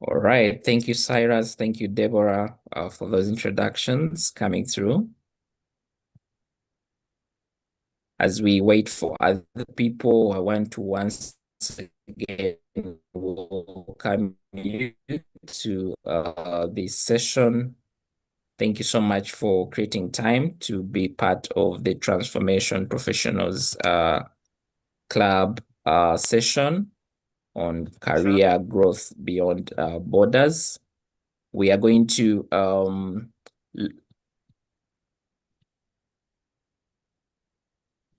All right. Thank you, Cyrus. Thank you, Deborah, for those introductions coming through. As we wait for other people, I want to once again welcome you to this session. Thank you so much for creating time to be part of the Transformation Professionals Club session on career growth beyond borders. We are going to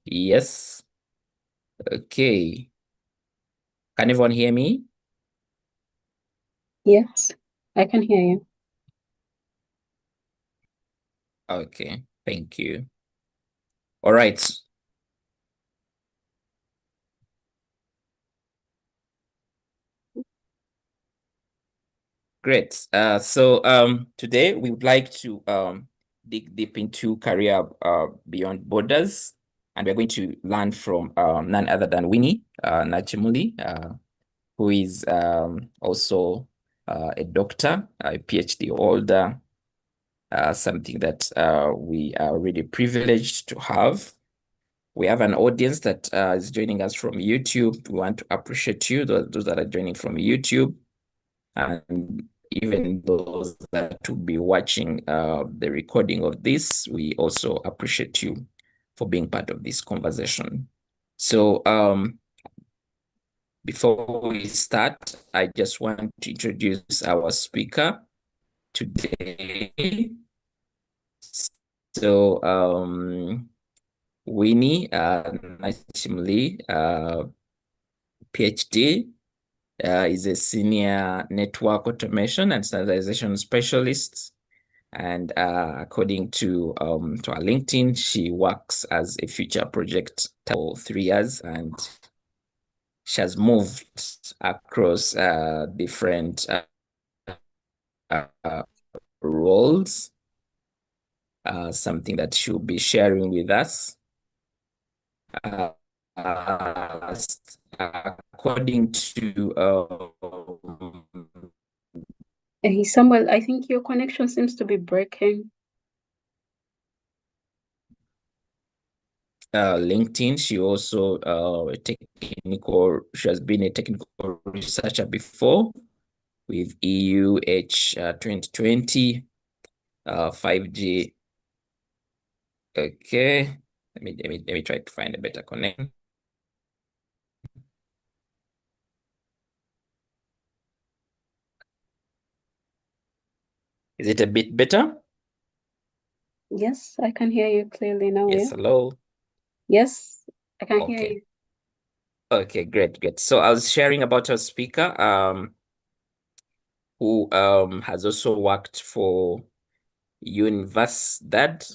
yes. Okay. Can everyone hear me? Yes, I can hear you. Okay. Thank you. All right. Great. So today we would like to dig deep into career beyond borders, and we're going to learn from none other than Winnie Nachimuli, who is also a doctor, a PhD holder, something that we are really privileged to have. We have an audience that is joining us from YouTube. We want to appreciate you, those that are joining from YouTube, and even those that will be watching the recording of this. We also appreciate you for being part of this conversation. So before we start, I just want to introduce our speaker today. So Winnie Nachimuli, PhD, is a senior network automation and standardization specialist. And according to our LinkedIn, she works as a future project for 3 years, and she has moved across different roles, something that she'll be sharing with us. According to Hey, Samuel, I think your connection seems to be breaking. LinkedIn, she also she has been a technical researcher before with EUH 2020, 5G. Okay, let me try to find a better connection. Is it a bit better? Yes, I can hear you clearly now. Yes, Yeah. hello. Yes, I can hear Okay. you. Okay, great. So I was sharing about our speaker, who has also worked for Universidad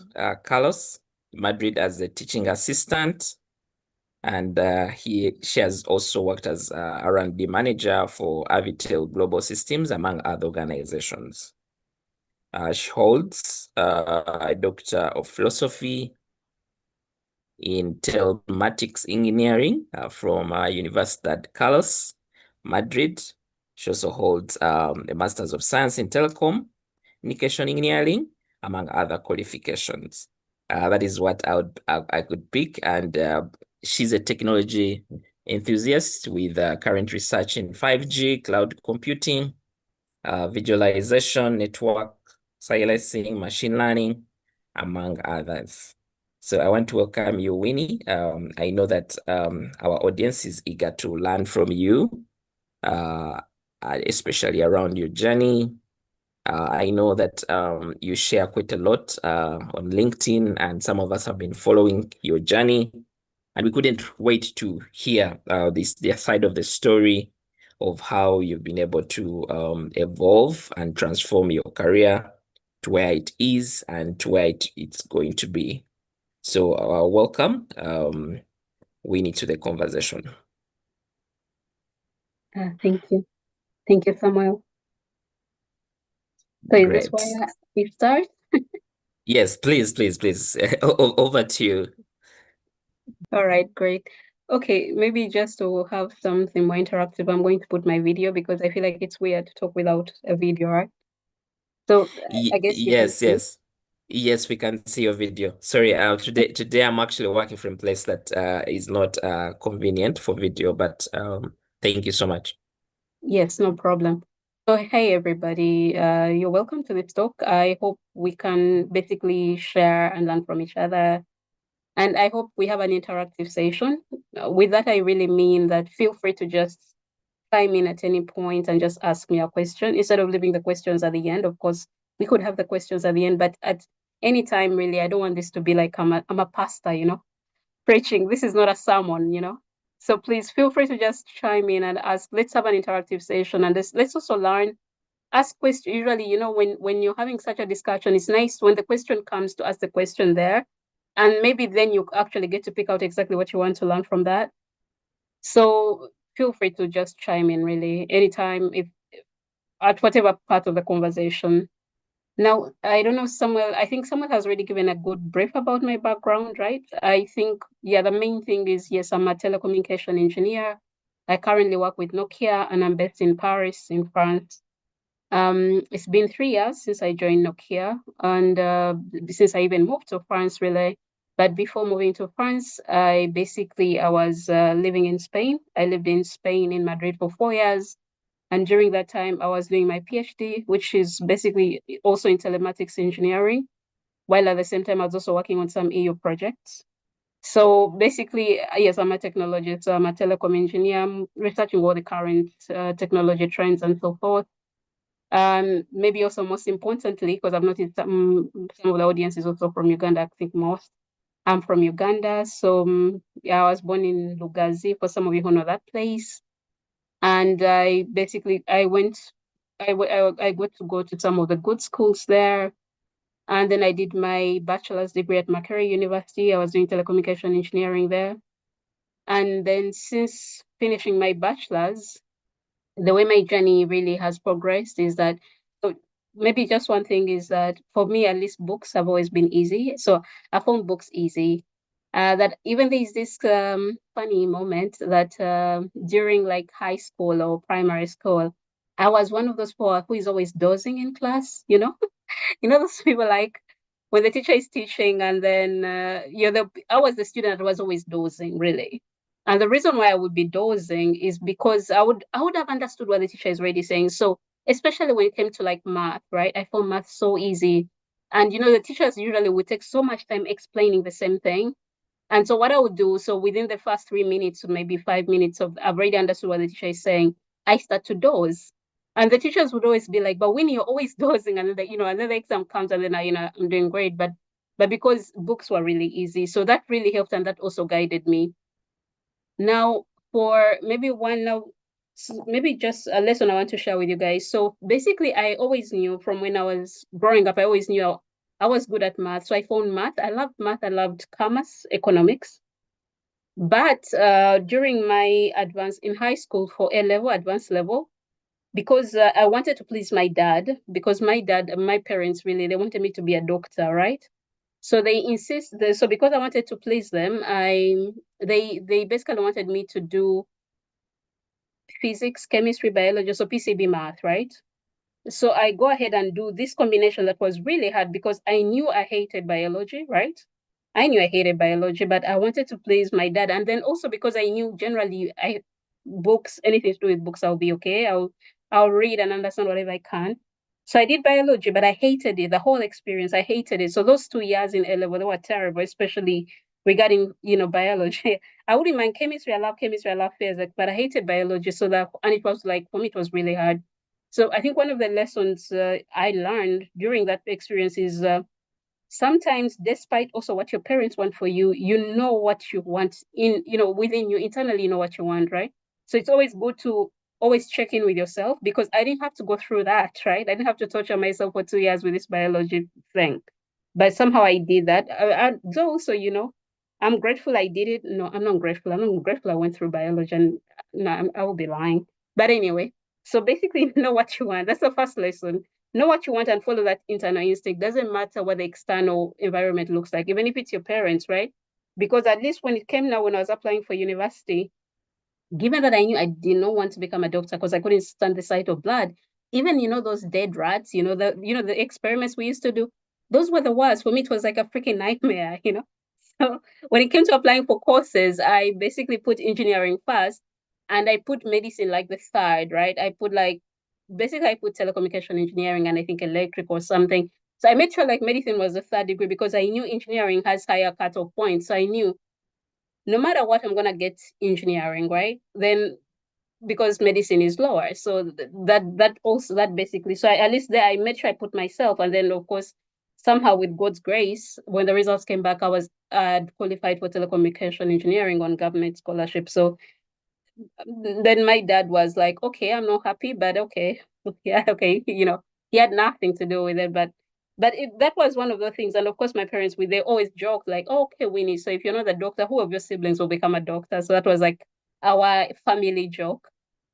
Carlos Madrid as a teaching assistant, and she has also worked as R&D manager for Avitel Global Systems, among other organizations. She holds a Doctor of Philosophy in Telematics Engineering from Universidad Carlos Madrid. She also holds a Masters of Science in Telecom Communication Engineering, among other qualifications. That is what I could pick, and she's a technology enthusiast with current research in 5G, cloud computing, visualization, network silencing, machine learning, among others. So I want to welcome you, Winnie. I know that our audience is eager to learn from you, especially around your journey. I know that you share quite a lot on LinkedIn, and some of us have been following your journey. And we couldn't wait to hear their side of the story of how you've been able to evolve and transform your career to where it is and to where it's going to be. So welcome, Winnie, to the conversation. Thank you. Thank you, Samuel. So is this Great. where we start? Yes, please. Over to you. All right, great. Okay, maybe just to have something more interactive, I'm going to put my video because I feel like it's weird to talk without a video, right? So I guess you can Yes, see. yes. Yes, we can see your video. Sorry, today I'm actually working from a place that is not convenient for video, but thank you so much. Yes, no problem. So, hey everybody, you're welcome to this talk. I hope we can basically share and learn from each other. And I hope we have an interactive session. With that, I really mean that feel free to just chime in at any point and just ask me a question instead of leaving the questions at the end. Of course, we could have the questions at the end, but at any time, really, I don't want this to be like I'm a pastor, preaching. This is not a sermon. So please feel free to just chime in and ask. Let's have an interactive session, and let's also learn. Ask questions. Usually, when you're having such a discussion, it's nice when the question comes to ask the question there, and maybe then you actually get to pick out exactly what you want to learn from that. So feel free to just chime in really anytime if at whatever part of the conversation. Now, I don't know, Samuel, I think Samuel has already given a good brief about my background, right? I think, yeah, the main thing is, yes, I'm a telecommunication engineer. I currently work with Nokia and I'm based in Paris, in France. It's been 3 years since I joined Nokia and since I even moved to France, really. But before moving to France, I was living in Spain. I lived in Spain in Madrid for 4 years. And during that time, I was doing my PhD, which is basically also in telematics engineering, while at the same time, I was also working on some EU projects. So basically, yes, I'm a technologist, so I'm a telecom engineer. I'm researching all the current technology trends and so forth. Maybe also most importantly, because I've noticed some of the audience is also from Uganda, I think most. I'm from Uganda. So yeah, I was born in Lugazi, for some of you who know that place. And I got to go to some of the good schools there. And then I did my bachelor's degree at Makerere University. I was doing telecommunication engineering there. And then since finishing my bachelor's, the way my journey really has progressed is that, so maybe just one thing is that for me, at least books have always been easy. So I found books easy. That even there's this funny moment that during like high school or primary school, I was one of those people who is always dozing in class, those people like when the teacher is teaching and then I was the student that was always dozing, really. And the reason why I would be dozing is because I would have understood what the teacher is really saying. So especially when it came to like math, right? I found math so easy. And the teachers usually would take so much time explaining the same thing. And so what I would do, so within the first 3 minutes or maybe 5 minutes of I've already understood what the teacher is saying, I start to doze. And the teachers would always be like, but when you're always dozing and then and then the exam comes and then I'm doing great. But because books were really easy. So that really helped and that also guided me. Now for maybe one now maybe just a lesson I want to share with you guys. So basically I always knew from when I was growing up, I always knew I was good at math. So I found math. I loved math. I loved commerce, economics. But during my advance in high school for A level, advanced level, because I wanted to please my dad, because my parents really, they wanted me to be a doctor, right? So so because I wanted to please them, they basically wanted me to do physics, chemistry, biology, so PCB math, right? So I go ahead and do this combination that was really hard because I knew I hated biology, right? I knew I hated biology, but I wanted to please my dad. And then also because I knew generally books, anything to do with books, I'll be okay. I'll read and understand whatever I can. So I did biology, but I hated it, the whole experience. I hated it. So those 2 years in A level, they were terrible, especially regarding, biology. I wouldn't mind chemistry. I love chemistry. I love physics, but I hated biology. And it was like, for me, it was really hard. So I think one of the lessons I learned during that experience is sometimes, despite also what your parents want for you, you know what you want within you internally, you know what you want, right? So it's always good to always check in with yourself because I didn't have to go through that, right? I didn't have to torture myself for 2 years with this biology thing, but somehow I did that. Though also, I'm grateful I did it. No, I'm not grateful. I'm not grateful I went through biology, and no, I will be lying. But anyway, so basically, know what you want. That's the first lesson. Know what you want and follow that internal instinct. Doesn't matter what the external environment looks like, even if it's your parents, right? because at least when it came now, when I was applying for university, given that I knew I did not want to become a doctor because I couldn't stand the sight of blood, even those dead rats, the experiments we used to do, those were the worst. For me, it was like a freaking nightmare. So when it came to applying for courses, I basically put engineering first and I put medicine like the third, right? I put telecommunication engineering and I think electric or something. So I made sure like medicine was the third degree because I knew engineering has higher cutoff points. So I knew no matter what, I'm gonna get engineering, right? Then because medicine is lower. So that basically, so at least there I made sure I put myself, and then of course somehow with God's grace, when the results came back, I was qualified for telecommunication engineering on government scholarship. So then my dad was like, okay, I'm not happy, but okay, yeah, okay, he had nothing to do with it, but that was one of the things. And of course, my parents, they always joke like, oh, okay, Winnie, so if you're not a doctor, who of your siblings will become a doctor? So that was like our family joke.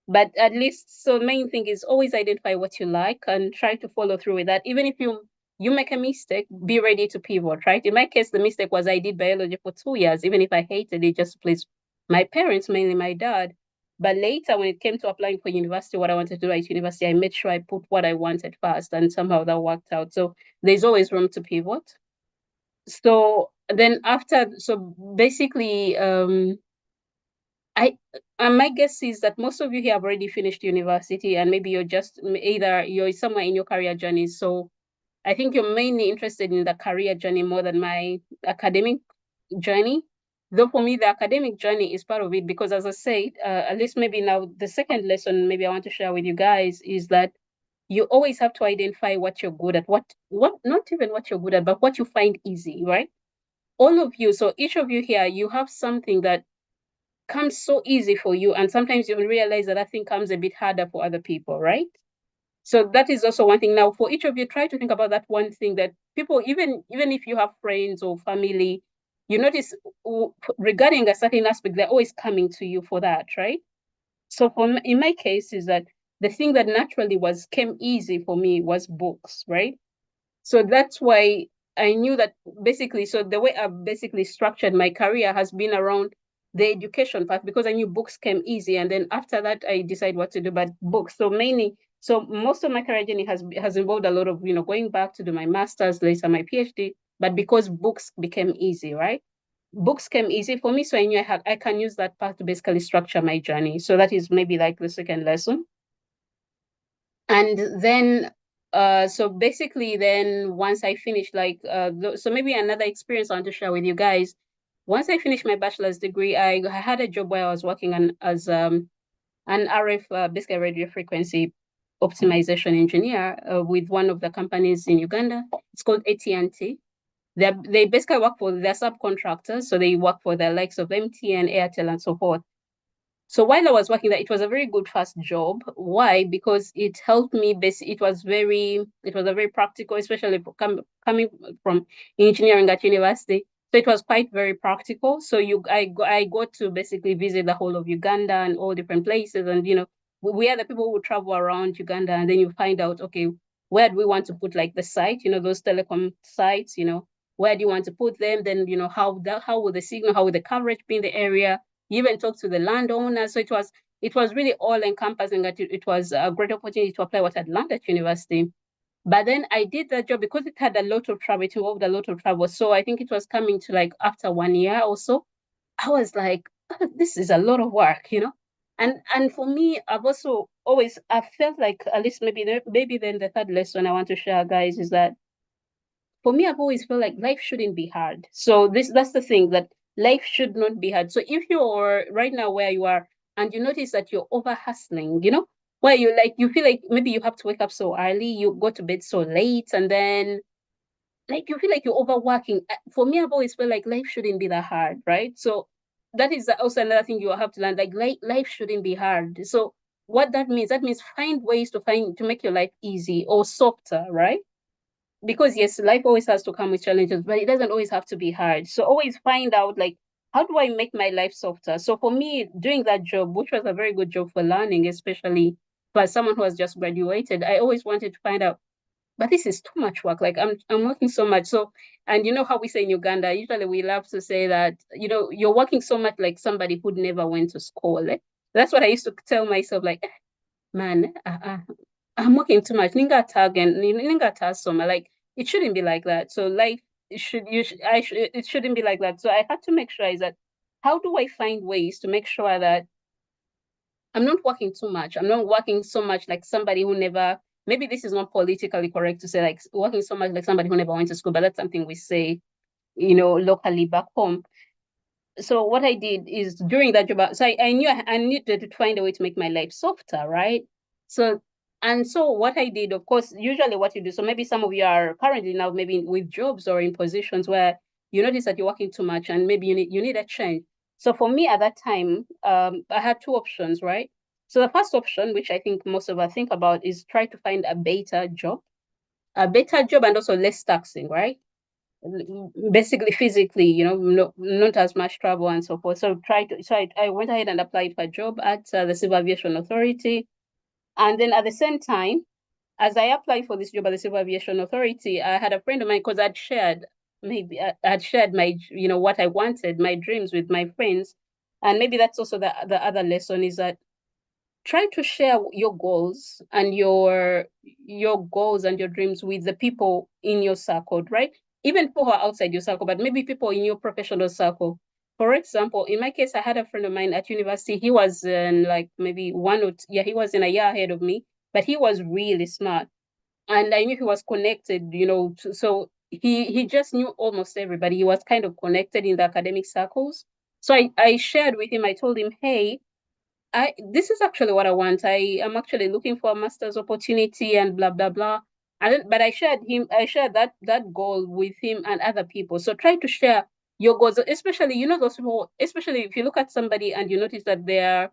But at least, so main thing is always identify what you like and try to follow through with that. Even if you make a mistake, be ready to pivot, right? In my case, the mistake was I did biology for 2 years, even if I hated it, just to please my parents, mainly my dad. But later, when it came to applying for university, what I wanted to do at university, I made sure I put what I wanted first, and somehow that worked out. So there's always room to pivot. So then so basically, I my guess is that most of you here have already finished university, and maybe you're somewhere in your career journey. So I think you're mainly interested in the career journey more than my academic journey. Though for me, the academic journey is part of it because, as I said, at least maybe now the second lesson maybe I want to share with you guys is that you always have to identify what you're good at, what not even what you're good at, but what you find easy, right? All of you, so each of you here, you have something that comes so easy for you, and sometimes you realize that thing comes a bit harder for other people, right? So that is also one thing. Now, for each of you, try to think about that one thing that people, even if you have friends or family, you notice regarding a certain aspect, they're always coming to you for that, right? So in my case, is that the thing that naturally came easy for me was books, right? So that's why I knew that basically, so the way I've basically structured my career has been around the education part because I knew books came easy. And then after that, I decided what to do, but books. So most of my career journey has involved a lot of, going back to do my master's, later my PhD, but because books became easy, right? Books came easy for me. So I knew I can use that part to basically structure my journey. So that is maybe like the second lesson. And then so basically then once I finished so maybe another experience I want to share with you guys. Once I finished my bachelor's degree, I had a job where I was working as an RF basically radio frequency optimization engineer with one of the companies in Uganda. It's called AT&T. They basically work for their subcontractors, so they work for the likes of MTN, Airtel, and so forth. So while I was working there, it was a very good first job. Why? Because it helped me. It was a very practical, especially coming from engineering at university. So it was quite very practical. So I got to basically visit the whole of Uganda and all different places, and we are the people who travel around Uganda, and then you find out, okay, where do we want to put like the site? Those telecom sites. Where do you want to put them? Then how will the signal, how will the coverage be in the area? You even talk to the landowner. So it was really all encompassing. That it was a great opportunity to apply what I'd learned at university. But then I did that job because it had a lot of travel. It involved a lot of travel. So I think it was coming to like after 1 year or so. I was like, oh, this is a lot of work. And for me, I felt like at least maybe then the third lesson I want to share, guys, is that for me, I've always felt like life shouldn't be hard. So that's the thing, that life should not be hard. So if you're right now where you are and you notice that you're over hustling, where you feel like maybe you have to wake up so early, you go to bed so late, and then like you feel like you're overworking. For me, I've always felt like life shouldn't be that hard, right? So that is also another thing you have to learn. Like life shouldn't be hard. So what that means find ways to make your life easy or softer, right? Because yes, life always has to come with challenges, but it doesn't always have to be hard. So always find out like, how do I make my life softer? So for me, doing that job, which was a very good job for learning, especially for someone who has just graduated, I always wanted to find out but this is too much work. Like I'm working so much. So, and you know how we say in Uganda, usually we love to say that, you're working so much like somebody who never went to school. That's what I used to tell myself, like, man, I'm working too much. Ninga tag and ninga tasoma. Like it shouldn't be like that. So life it shouldn't be like that. So I had to make sure is that how do I find ways to make sure that I'm not working too much. I'm not working so much like somebody who never, maybe this is not politically correct to say like working so much like somebody who never went to school, but that's something we say, locally back home. So what I did is during that job, so I knew I needed to find a way to make my life softer, right? So, and so what I did, of course, usually what you do, so maybe some of you are currently now maybe with jobs or in positions where you notice that you're working too much and maybe you need a change. So for me at that time, I had two options, right? So the first option, which I think most of us think about, is try to find a better job and also less taxing, right? Basically physically, not as much travel and so forth. So I went ahead and applied for a job at the Civil Aviation Authority. And then at the same time, as I applied for this job at the Civil Aviation Authority, I had a friend of mine, because I'd shared my, what I wanted, my dreams with my friends. And maybe that's also the other lesson is that try to share your goals and your dreams with the people in your circle, right? Even people who are outside your circle, but maybe people in your professional circle. For example, in my case, I had a friend of mine at university. He was in like maybe he was in a year ahead of me, but he was really smart. And I knew he was connected, so he just knew almost everybody. He was kind of connected in the academic circles. So I shared with him, I told him, hey, this is actually what I want. I am actually looking for a master's opportunity and blah blah blah. But I shared that goal with him and other people. So try to share your goals, especially those people, especially if you look at somebody and you notice that they're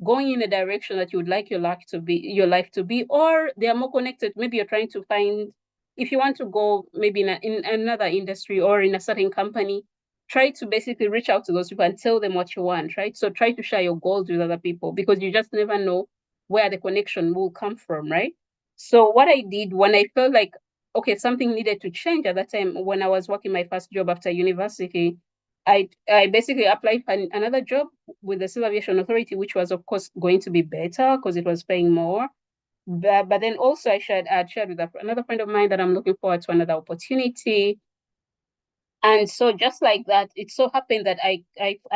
going in a direction that you would like your life to be, or they are more connected. Maybe you're trying to find, if you want to go maybe in another industry or in a certain company, try to basically reach out to those people and tell them what you want, right? So try to share your goals with other people, because you just never know where the connection will come from, right? So what I did when I felt like, okay, something needed to change at that time when I was working my first job after university, I basically applied for another job with the Civil Aviation Authority, which was of course going to be better because it was paying more. But then also I'd shared with another friend of mine that I'm looking forward to another opportunity. And so just like that, it so happened that I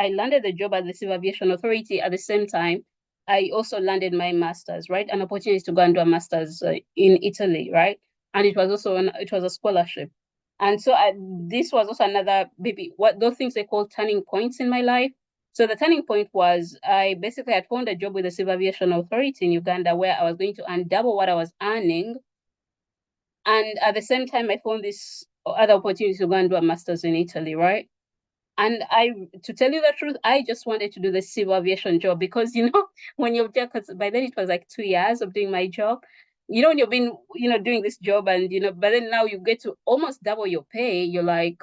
landed the job at the Civil Aviation Authority at the same time. I also landed my master's, right? An opportunity to go and do a master's in Italy, right? And it was also it was a scholarship. And so this was also another maybe what those things they call turning points in my life. So the turning point was I basically had found a job with the Civil Aviation Authority in Uganda where I was going to earn double what I was earning, and at the same time, I found this other opportunity to go and do a master's in Italy, right? And to tell you the truth, I just wanted to do the civil aviation job because, when you're there, because by then it was like 2 years of doing my job. When you've been, doing this job and, but then now you get to almost double your pay, you're like,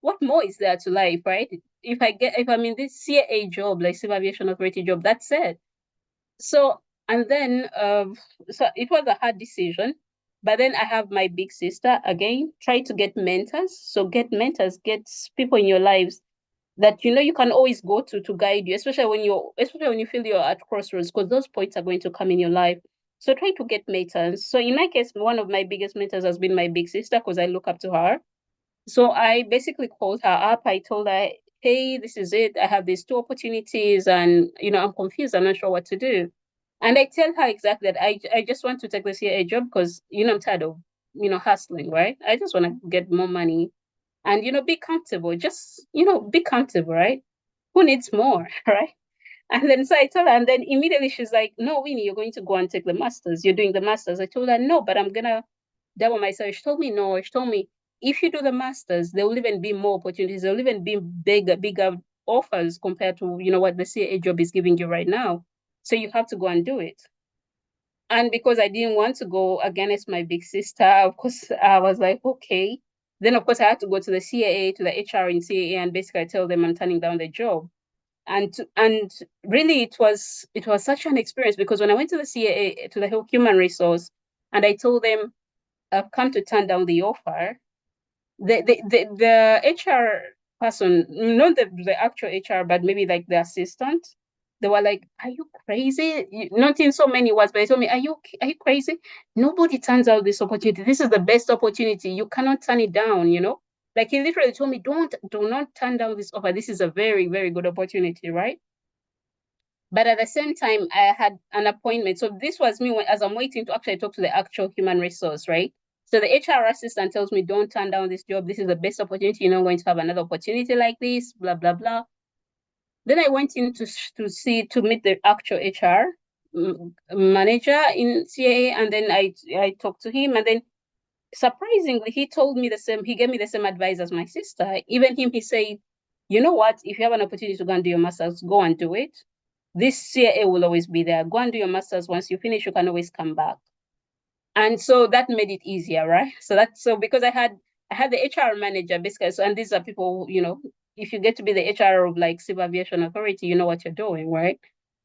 what more is there to life, right? If I'm in this CAA job, like civil aviation authority job, that's it. So, and then, so it was a hard decision. But then I have my big sister again, try to get mentors. So get mentors, get people in your lives that you can always go to guide you, especially when you feel you're at crossroads, because those points are going to come in your life. So try to get mentors. So in my case, one of my biggest mentors has been my big sister because I look up to her. So I basically called her up. I told her, hey, this is it. I have these two opportunities and, I'm confused. I'm not sure what to do. And I tell her exactly that I just want to take this CA job because, I'm tired of, hustling, right? I just want to get more money and, be comfortable. Just, be comfortable, right? Who needs more, right? And then so I told her, and then immediately she's like, no, Winnie, you're going to go and take the masters. You're doing the masters. I told her, no, but I'm gonna double myself. She told me no. She told me if you do the masters, there will even be more opportunities. There will even be bigger offers compared to what the CA job is giving you right now. So you have to go and do it. And because I didn't want to go against my big sister, of course, I was like, okay. Then of course I had to go to the CAA, to the HR in CAA, and basically tell them I'm turning down the job. And really it was such an experience because when I went to the CAA, to the human resource, and I told them I've come to turn down the offer, the HR person, not the actual HR, but maybe like the assistant, they were like, "Are you crazy?" Not in so many words, but they told me, are you crazy? Nobody turns out this opportunity. This is the best opportunity. You cannot turn it down, you know? Like he literally told me, do not turn down this offer. This is a very, very good opportunity, right? But at the same time, I had an appointment. So this was me as I'm waiting to actually talk to the actual human resource, right? So the HR assistant tells me, don't turn down this job. This is the best opportunity. You're not going to have another opportunity like this, blah, blah, blah. Then I went in to meet the actual HR manager in CAA. And then I talked to him. And then surprisingly, he told me the same. He gave me the same advice as my sister. Even him, he said, you know what? If you have an opportunity to go and do your master's, go and do it. This CIA will always be there. Go and do your master's. Once you finish, you can always come back. And so that made it easier, right? So because I had the HR manager basically, so, and these are people, you know, if you get to be the HR of like Civil Aviation Authority, you know what you're doing, right?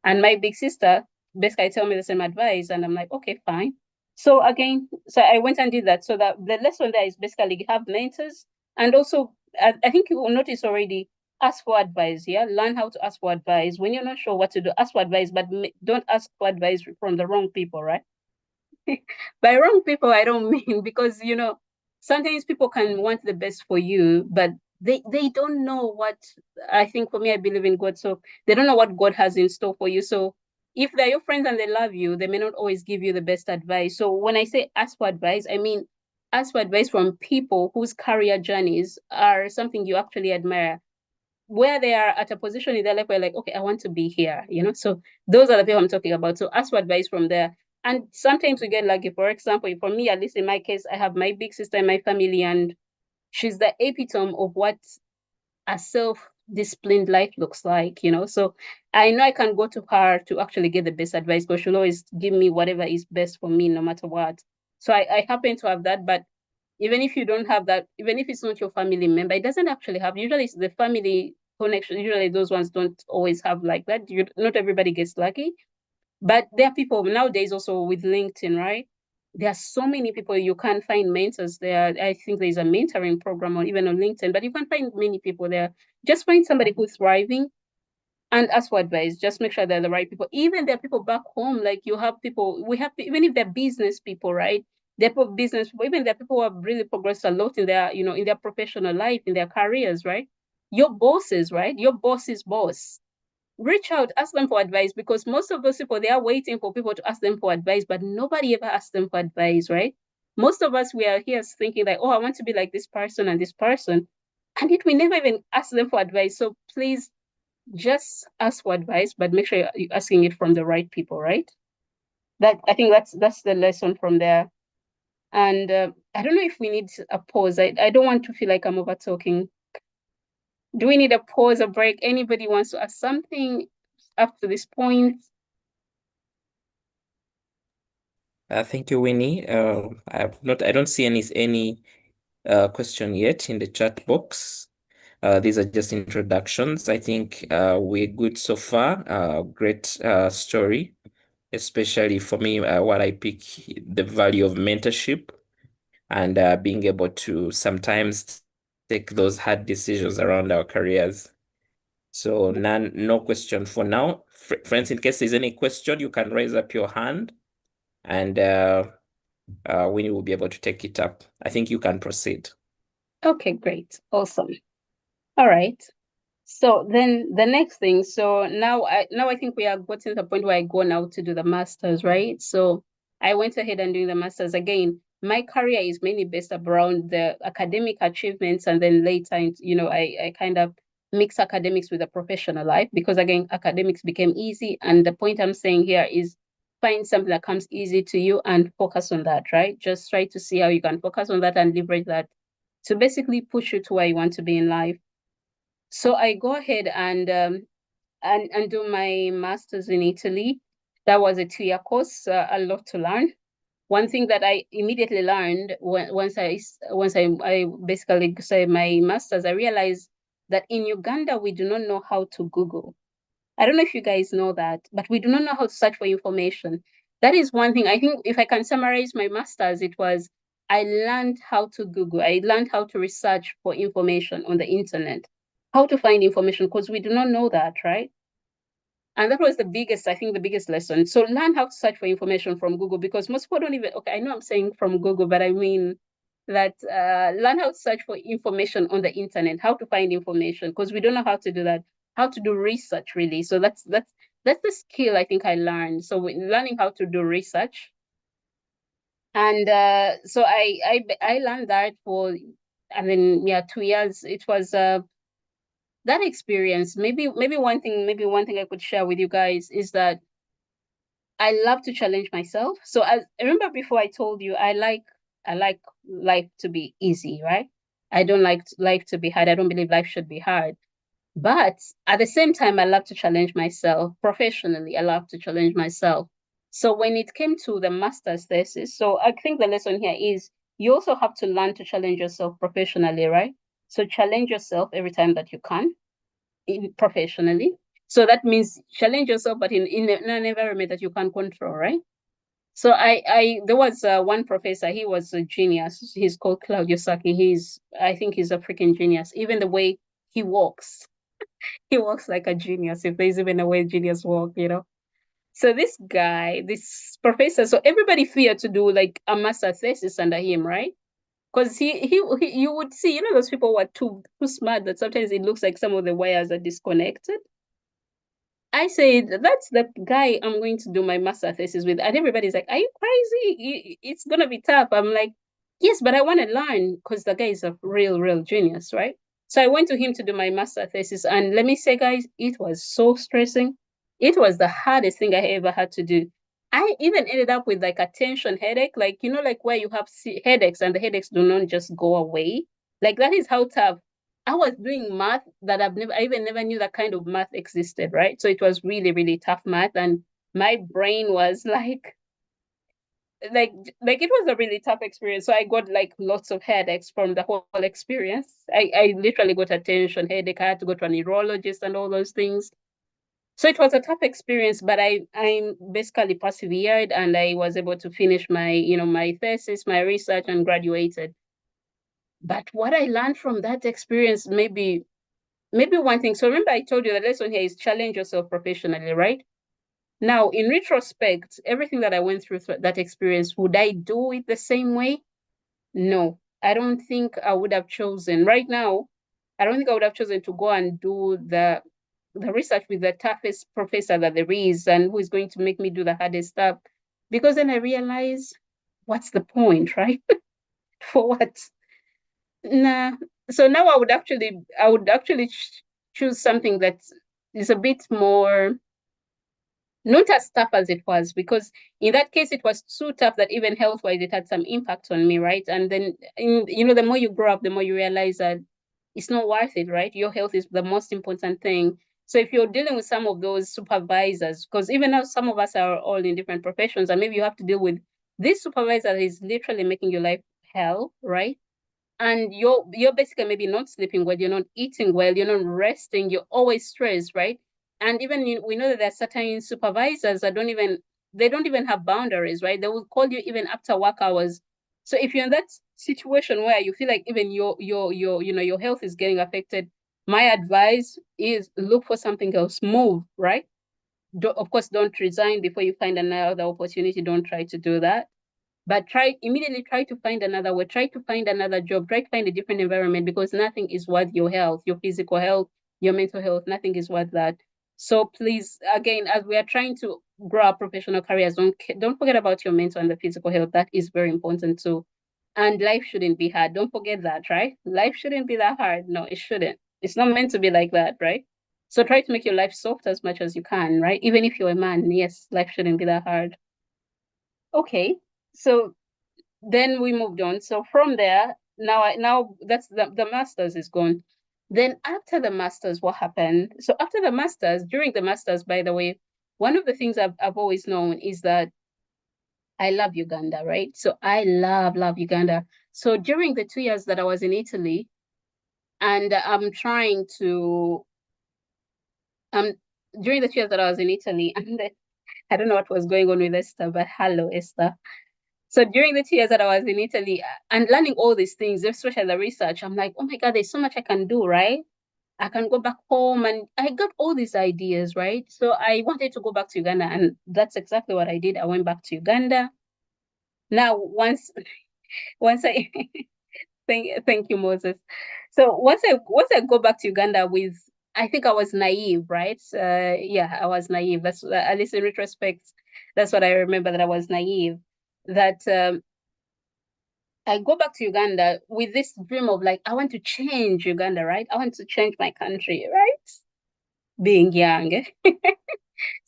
And my big sister basically tell me the same advice, and I'm like, okay, fine. So again, so I went and did that. So that the lesson there is basically have mentors, and also I think you will notice already, ask for advice. Yeah, learn how to ask for advice when you're not sure what to do. Ask for advice, but don't ask for advice from the wrong people, right? By wrong people, I don't mean because, you know, sometimes people can want the best for you, but they don't know what, I think for me, I believe in God. So they don't know what God has in store for you. So if they're your friends and they love you, they may not always give you the best advice. So when I say ask for advice, I mean ask for advice from people whose career journeys are something you actually admire, where they are at a position in their life where like, okay, I want to be here, you know? So those are the people I'm talking about. So ask for advice from there. And sometimes we get lucky. For example, for me, at least in my case, I have my big sister in my family, and she's the epitome of what a self-disciplined life looks like, you know? So I know I can go to her to actually get the best advice, because she'll always give me whatever is best for me, no matter what. So I happen to have that, but even if you don't have that, even if it's not your family member, it doesn't actually have. Usually, it's the family connection. Usually, those ones don't always have like that. Not everybody gets lucky, but there are people nowadays also with LinkedIn, right? There are so many people you can find mentors there. I think there's a mentoring program or even on LinkedIn, but you can find many people there. Just find somebody who's thriving and ask for advice. Just make sure they're the right people. Even there are people back home, like you have people, we have, even if they're business people, right? They're business people, even there are people who have really progressed a lot in their, you know, in their professional life, in their careers, right? Your bosses, right? Your boss's boss. Reach out, ask them for advice, because most of those people, they are waiting for people to ask them for advice, but nobody ever asks them for advice, right? Most of us, we are here thinking like, oh, I want to be like this person and this person. And yet we never even ask them for advice. So please just ask for advice, but make sure you're asking it from the right people, right? That, I think that's the lesson from there. And I don't know if we need a pause. I don't want to feel like I'm over talking. Do we need a pause, a break? Anybody wants to ask something up to this point? Thank you, Winnie. I don't see any question yet in the chat box. These are just introductions. I think we're good so far. Great story, especially for me. What I pick, the value of mentorship and being able to sometimes take those hard decisions around our careers. So no question for now. Friends, in case there's any question, you can raise up your hand, and Winnie will be able to take it up. I think you can proceed. Okay, great. Awesome. All right. So then the next thing, so now I think we are gotten to the point where I go now to do the masters, right? So I went ahead and doing the masters again. My career is mainly based around the academic achievements, and then later, you know, I kind of mix academics with the professional life, because again, academics became easy. And the point I'm saying here is find something that comes easy to you and focus on that, right? Just try to see how you can focus on that and leverage that to basically push you to where you want to be in life. So I go ahead and do my master's in Italy. That was a 2-year course, a lot to learn. One thing that I immediately learned once I basically say my master's, I realized that in Uganda we do not know how to Google. I don't know if you guys know that, but we do not know how to search for information. That is one thing. I think if I can summarize my master's, it was I learned how to Google. I learned how to research for information on the internet, how to find information, because we do not know that, right? And that was the biggest, I think, the biggest lesson. So learn how to search for information from Google, because most people don't even, okay, I know I'm saying from Google, but I mean that learn how to search for information on the internet, how to find information, because we don't know how to do that, how to do research really. So that's the skill I think I learned. So learning how to do research. And so I learned that for, I mean, yeah, 2 years. It was that experience. Maybe one thing I could share with you guys is that I love to challenge myself. So I remember before I told you I like life to be easy, right? I don't like life to be hard. I don't believe life should be hard. But at the same time, I love to challenge myself professionally. I love to challenge myself. So when it came to the master's thesis, so I think the lesson here is you also have to learn to challenge yourself professionally, right? So challenge yourself every time that you can professionally. So that means challenge yourself, but in an environment that you can control, right? So there was one professor. He was a genius. He's called Claudio Sacchi. I think he's a freaking genius. Even the way he walks, he walks like a genius. If there's even a way genius walk, you know. So this guy, this professor, so everybody feared to do like a master thesis under him, right? Because you would see, you know, those people who are too smart that sometimes it looks like some of the wires are disconnected. I said, that's the guy I'm going to do my master thesis with. And everybody's like, are you crazy? It's going to be tough. I'm like, yes, but I want to learn because the guy is a real genius, right? So I went to him to do my master thesis. And let me say, guys, it was so stressing. It was the hardest thing I ever had to do. I even ended up with like a tension headache, like, you know, like where you have headaches and the headaches do not just go away. Like that is how tough I was doing math that I even never knew that kind of math existed, right? So it was really tough math, and my brain was like like it was a really tough experience. So I got like lots of headaches from the whole experience. I literally got a tension headache. I had to go to a neurologist and all those things. So it was a tough experience, but I basically persevered and I was able to finish my, you know, my thesis, my research, and graduated. But what I learned from that experience, maybe one thing. So remember, I told you the lesson here is challenge yourself professionally, right? Now, in retrospect, everything that I went through that experience, would I do it the same way? No, I don't think I would have chosen. Right now, I don't think I would have chosen to go and do the research with the toughest professor that there is and who is going to make me do the hardest stuff. Because then I realize, what's the point, right? For what? Nah. So now I would actually choose something that is a bit more not as tough as it was, because in that case it was too tough that even health wise it had some impact on me, right? And then you know, the more you grow up, the more you realize that it's not worth it, right? Your health is the most important thing. So if you're dealing with some of those supervisors, because even now some of us are all in different professions, and maybe you have to deal with this supervisor that is literally making your life hell, right? And you're basically maybe not sleeping well, you're not eating well, you're not resting, you're always stressed, right? And even we know that there are certain supervisors that they don't even have boundaries, right? They will call you even after work hours. So if you're in that situation where you feel like even your you know your health is getting affected, my advice is look for something else, move, right? Of course, don't resign before you find another opportunity. Don't try to do that, but try to find another way, try to find another job, try to find a different environment, because nothing is worth your health, your physical health, your mental health, nothing is worth that. So please, again, as we are trying to grow our professional careers, don't forget about your mental and the physical health. That is very important too. And life shouldn't be hard, don't forget that, right? Life shouldn't be that hard. No, it shouldn't. It's not meant to be like that, right? So try to make your life soft as much as you can, right? Even if you're a man, yes, life shouldn't be that hard. Okay, so then we moved on. So from there, now that's the masters is gone. Then after the masters, what happened? So after the masters, during the masters, by the way, one of the things I've always known is that I love Uganda, right? So I love Uganda. So during the 2 years that I was in Italy, and I'm trying to um during the 2 years that I was in Italy, and I don't know what was going on with Esther, but hello, Esther. So during the 2 years that I was in Italy and learning all these things, especially the research, I'm like, oh my God, there's so much I can do, right? I can go back home, and I got all these ideas, right? So I wanted to go back to Uganda, and that's exactly what I did. I went back to Uganda. Now, once I thank you, Moses. So once I go back to Uganda with, I think I was naive, right? Yeah, I was naive. That's at least in retrospect, that's what I remember, that I was naive. That I go back to Uganda with this dream of like, I want to change Uganda, right? I want to change my country, right? Being young.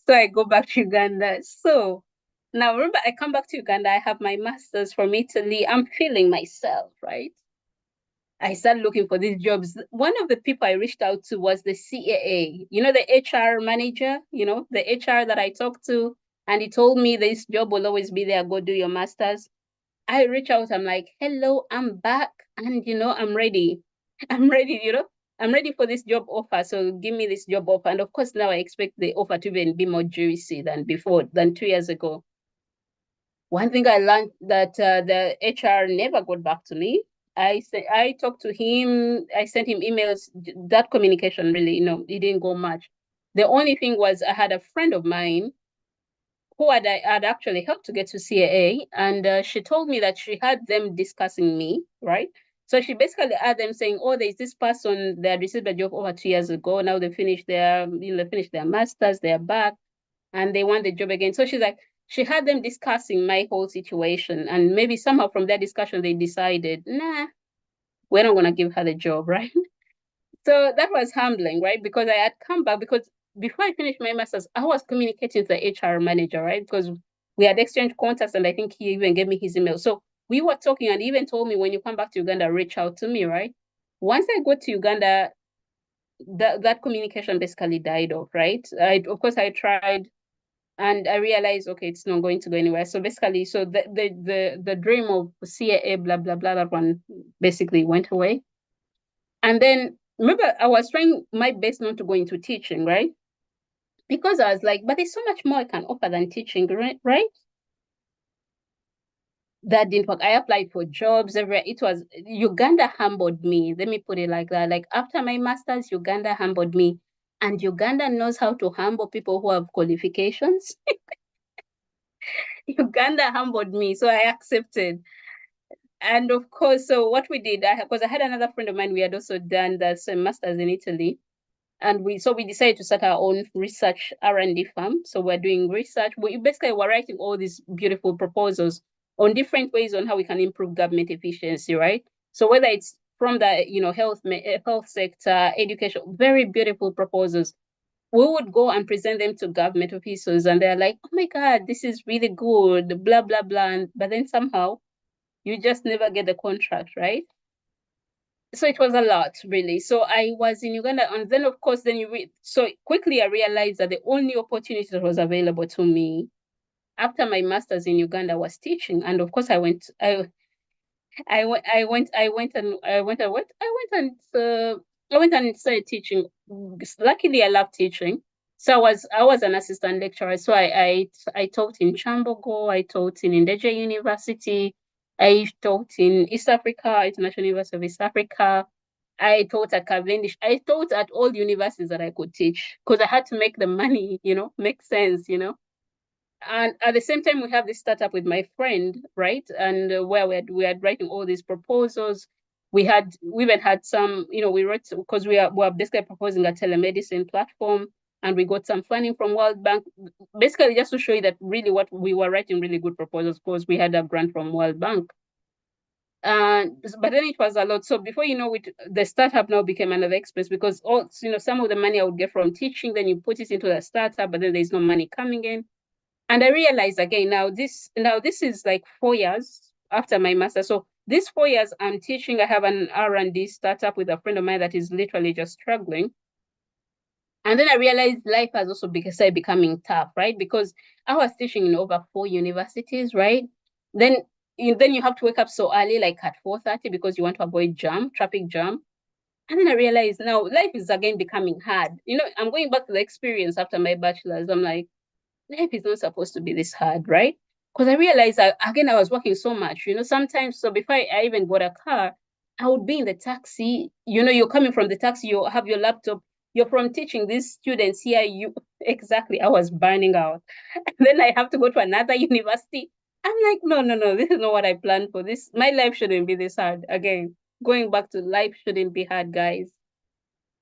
So I go back to Uganda. So now remember, I come back to Uganda, I have my master's from Italy. I'm feeling myself, right? I started looking for these jobs. One of the people I reached out to was the CAA, the HR manager, the HR that I talked to. And he told me this job will always be there. Go do your master's. I reach out. I'm like, hello, I'm back. And, I'm ready. I'm ready, I'm ready for this job offer. So give me this job offer. And of course, now I expect the offer to even be more juicy than before, than 2 years ago. One thing I learned that the HR never got back to me. I talked to him. I sent him emails. That communication really, it didn't go much. The only thing was I had a friend of mine who had actually helped to get to CAA, and she told me that she had them discussing me, right? So she basically had them saying, "Oh, there's this person that received a job over 2 years ago. Now they finished their masters, they're back, and they want the job again." So she's like, she had them discussing my whole situation, and maybe somehow from that discussion they decided, nah, we're not gonna give her the job, right? So that was humbling, right? Because I had come back, because before I finished my master's, I was communicating to the HR manager, right? Because we had exchanged contacts, and I think he even gave me his email. So we were talking, and he even told me, when you come back to Uganda, reach out to me, right? Once I got to Uganda, that communication basically died off, right? Of course, I tried, and I realized, okay, it's not going to go anywhere. So basically, so the dream of CAA, blah blah blah, that one basically went away. And then remember, I was trying my best not to go into teaching, right? Because I was like, but there's so much more I can offer than teaching, right? That didn't work. I applied for jobs everywhere. It was Uganda humbled me. Let me put it like that. Like after my master's, Uganda humbled me. And Uganda knows how to humble people who have qualifications. Uganda humbled me. So I accepted. And of course, so what we did, because I had another friend of mine, we had also done the same master's in Italy. And we decided to start our own research R&D firm. So we're doing research. We basically were writing all these beautiful proposals on different ways on how we can improve government efficiency, right? So whether it's from the health sector, education, very beautiful proposals. We would go and present them to government officials, and they're like, "Oh my God, this is really good," blah blah blah. But then somehow you just never get the contract, right? So it was a lot, really. So I was in Uganda, and then of course, so quickly I realized that the only opportunity that was available to me after my master's in Uganda was teaching. And of course, I went and started teaching. Luckily, I love teaching. So I was an assistant lecturer. So I taught in Chambogo, I taught in Ndeje University, I taught in East Africa, International University of East Africa. I taught at Cavendish. I taught at all universities that I could teach, because I had to make the money, make sense. And at the same time, we have this startup with my friend, right? And where we had writing all these proposals. We even had some, we wrote, because we are basically proposing a telemedicine platform, and we got some funding from World Bank, basically just to show you that really what we were writing really good proposals, because we had a grant from World Bank. But then it was a lot. So before you know it, the startup now became another expense, because some of the money I would get from teaching, then you put it into the startup, but then there's no money coming in. And I realized again, now this is like 4 years after my master. So these 4 years I'm teaching, I have an R&D startup with a friend of mine that is literally just struggling. And then I realized life has also started becoming tough, right? Because I was teaching in over 4 universities, right? Then you have to wake up so early, like at 4:30, because you want to avoid traffic jam. And then I realized now life is again becoming hard. I'm going back to the experience after my bachelor's. I'm like, life is not supposed to be this hard, right? because I realized that, again, I was working so much, sometimes. So before I even got a car, I would be in the taxi. You're coming from the taxi, you have your laptop, you're from teaching these students here. Exactly, I was burning out. Then I have to go to another university. I'm like, no, no, no, this is not what I planned for. My life shouldn't be this hard. Again, going back to life shouldn't be hard, guys.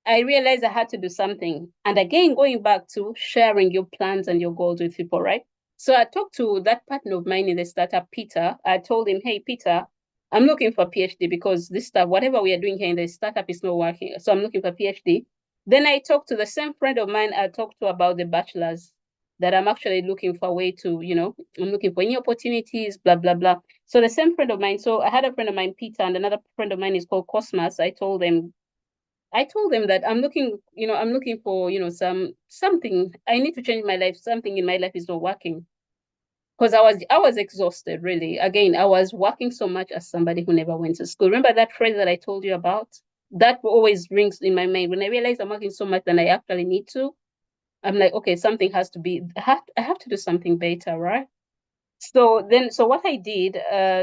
I realized I had to do something. And again, going back to sharing your plans and your goals with people, right? So I talked to that partner of mine in the startup, Peter. I told him, hey, Peter, I'm looking for a PhD because this stuff, whatever we are doing here in the startup is not working. So I'm looking for a PhD. Then I talked to the same friend of mine I talked to about the bachelor's, that I'm actually looking for a way to, I'm looking for any opportunities, blah, blah, blah. So the same friend of mine, so I had a friend of mine, Peter, and another friend of mine is called Cosmas. I told them that I'm looking for, something. I need to change my life. Something in my life is not working. Because I was exhausted, really. Again, I was working so much as somebody who never went to school. Remember that phrase that I told you about? That always rings in my mind. When I realize I'm working so much than I actually need to, I'm like, okay, something has to be, I have to do something better, right? So what I did,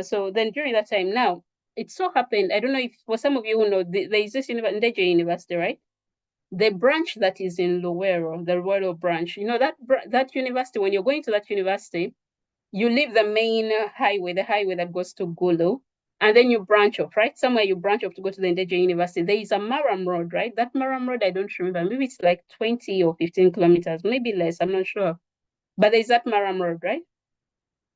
so then during that time now, it so happened, I don't know if for some of you who know, there is this Ndeje University, right? The branch that is in Luwero, the Luwero branch, that university, when you're going to that university, you leave the main highway, the highway that goes to Gulu, and then you branch off, right? Somewhere you branch off to go to the Ndeje University. There is a Maram Road, right? That Maram Road, I don't remember. Maybe it's like 20 or 15 kilometers, maybe less, I'm not sure. But there's that Maram Road, right?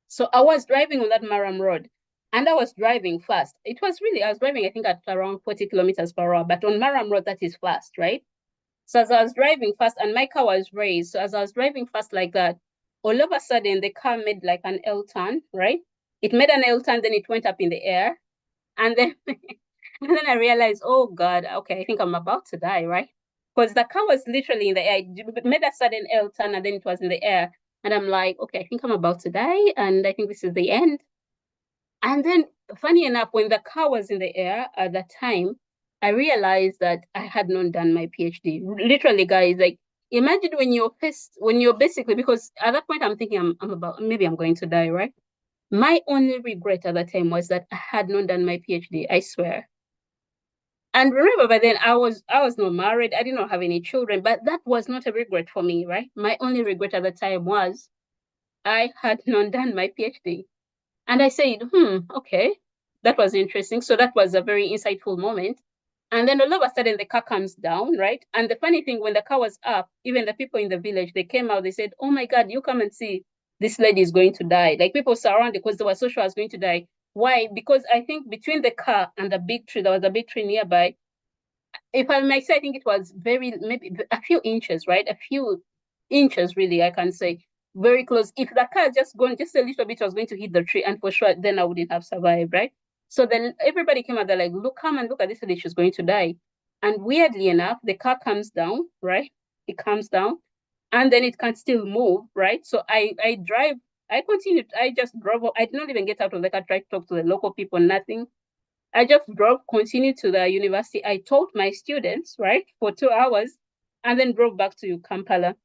So I was driving on that Maram Road, and I was driving fast. I was driving, I think, at around 40 kilometers per hour, but on Maram Road, that is fast, right? So as I was driving fast, and my car was raised, so as I was driving fast like that, all of a sudden the car made like an L turn, right? It made an L turn, then it went up in the air, and then and then I realized, oh God, okay, I think I'm about to die, right? Because the car was literally in the air. It made a sudden L turn, and then it was in the air, and I'm like, okay, I think I'm about to die, and I think this is the end. And then, funny enough, when the car was in the air at that time, I realized that I had not done my PhD. Literally, guys, like imagine when you're basically, because at that point I'm thinking I'm about, maybe I'm going to die, right? My only regret at that time was that I had not done my PhD. I swear. And remember, by then I was not married. I did not have any children, but that was not a regret for me, right? My only regret at the time was I had not done my PhD. And I said, okay, that was interesting. So that was a very insightful moment. And then all of a sudden the car comes down, right? And the funny thing, when the car was up, even the people in the village, they came out, they said, oh my God, you come and see, this lady is going to die. Like people surrounded because they were so sure I was going to die. Why? Because I think between the car and the big tree, there was a big tree nearby. If I might say, I think it was maybe a few inches, right? A few inches, really, I can say. Very close. If the car had just gone just a little bit, I was going to hit the tree, and for sure, then I wouldn't have survived, right? So then everybody came out, they're like, look, come and look at this lady, she's going to die. And weirdly enough, the car comes down, right? It comes down, and then it can still move, right? So I drive, I continued, I just drove, I did not even get out of the car, tried to talk to the local people, nothing. I just drove, continued to the university. I taught my students, right, for 2 hours, and then drove back to Kampala.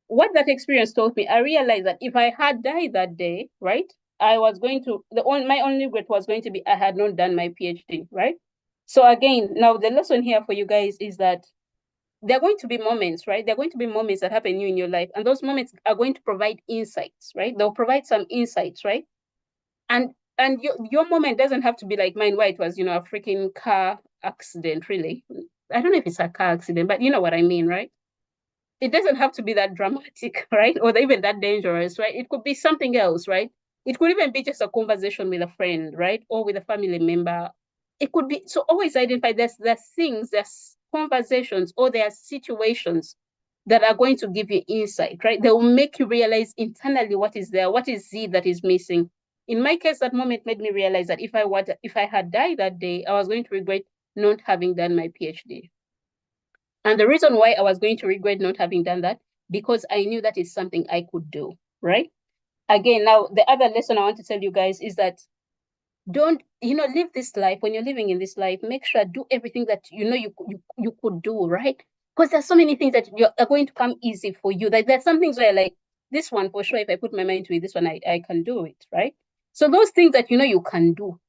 What that experience taught me, I realized that if I had died that day, right, I was going to, my only regret was going to be I had not done my PhD, right? So again, now the lesson here for you guys is that there are going to be moments, right? There are going to be moments that happen in your life, and those moments are going to provide insights, right? They'll provide some insights, right? And your moment doesn't have to be like mine, where it was, a freaking car accident, really. I don't know if it's a car accident, but you know what I mean, right? It doesn't have to be that dramatic, right? Or even that dangerous, right? It could be something else, right? It could even be just a conversation with a friend, right? Or with a family member. It could be, so always identify there's things, there's conversations, or there are situations that are going to give you insight, right? They will make you realize internally what is there, what is it that is missing. In my case, that moment made me realize that if I had died that day, I was going to regret not having done my PhD. And the reason why I was going to regret not having done that, because I knew that is something I could do, right? Again, now the other lesson I want to tell you guys is that don't, live this life. When you're living in this life, make sure do everything that you could do, right? Because there's so many things that are going to come easy for you. Like there's some things where like this one for sure, if I put my mind to it, this one I can do it, right? So those things that you know you can do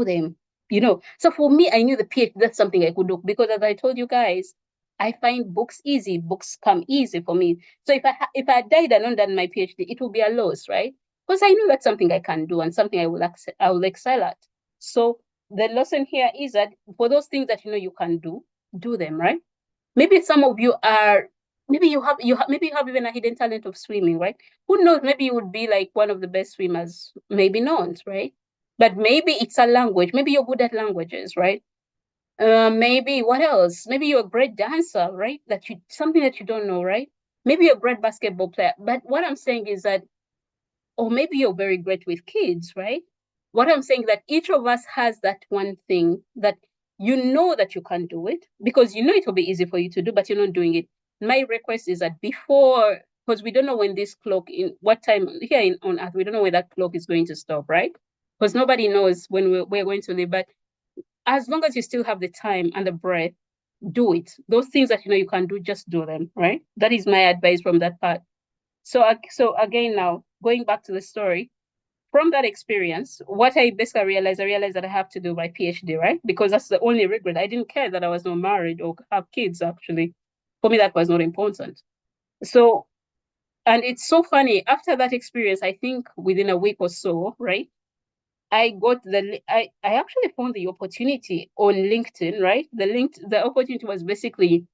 them, you know. So for me, I knew the PhD, that's something I could do, because as I told you guys, I find books easy. Books come easy for me. So if I died and not done my PhD, it will be a loss, right? Because I know that's something I can do and something I will excel at. So the lesson here is that for those things that you know you can do them, right? Maybe some of you are, maybe maybe you have even a hidden talent of swimming, right? Who knows? Maybe you would be like one of the best swimmers, maybe not, right? But maybe it's a language. Maybe you're good at languages, right? Maybe what else? Maybe you're a great dancer, right? Something that you don't know, right? Maybe you're a great basketball player. But what I'm saying is that, or maybe you're very great with kids, right? What I'm saying that each of us has that one thing that you know that you can do it, because you know it will be easy for you to do, but you're not doing it. My request is that before, because we don't know when this clock, in what time here on Earth, we don't know when that clock is going to stop, right? Because nobody knows when we're going to live. But as long as you still have the time and the breath, do it. Those things that you know you can do, just do them, right? That is my advice from that part. So again, now going back to the story, from that experience, what I basically realized, that I have to do my PhD, right? Because that's the only regret. I didn't care that I was not married or have kids, actually. For me, that was not important. So, and it's so funny, after that experience, I think within a week or so, right? I actually found the opportunity on LinkedIn, right? The opportunity was basically,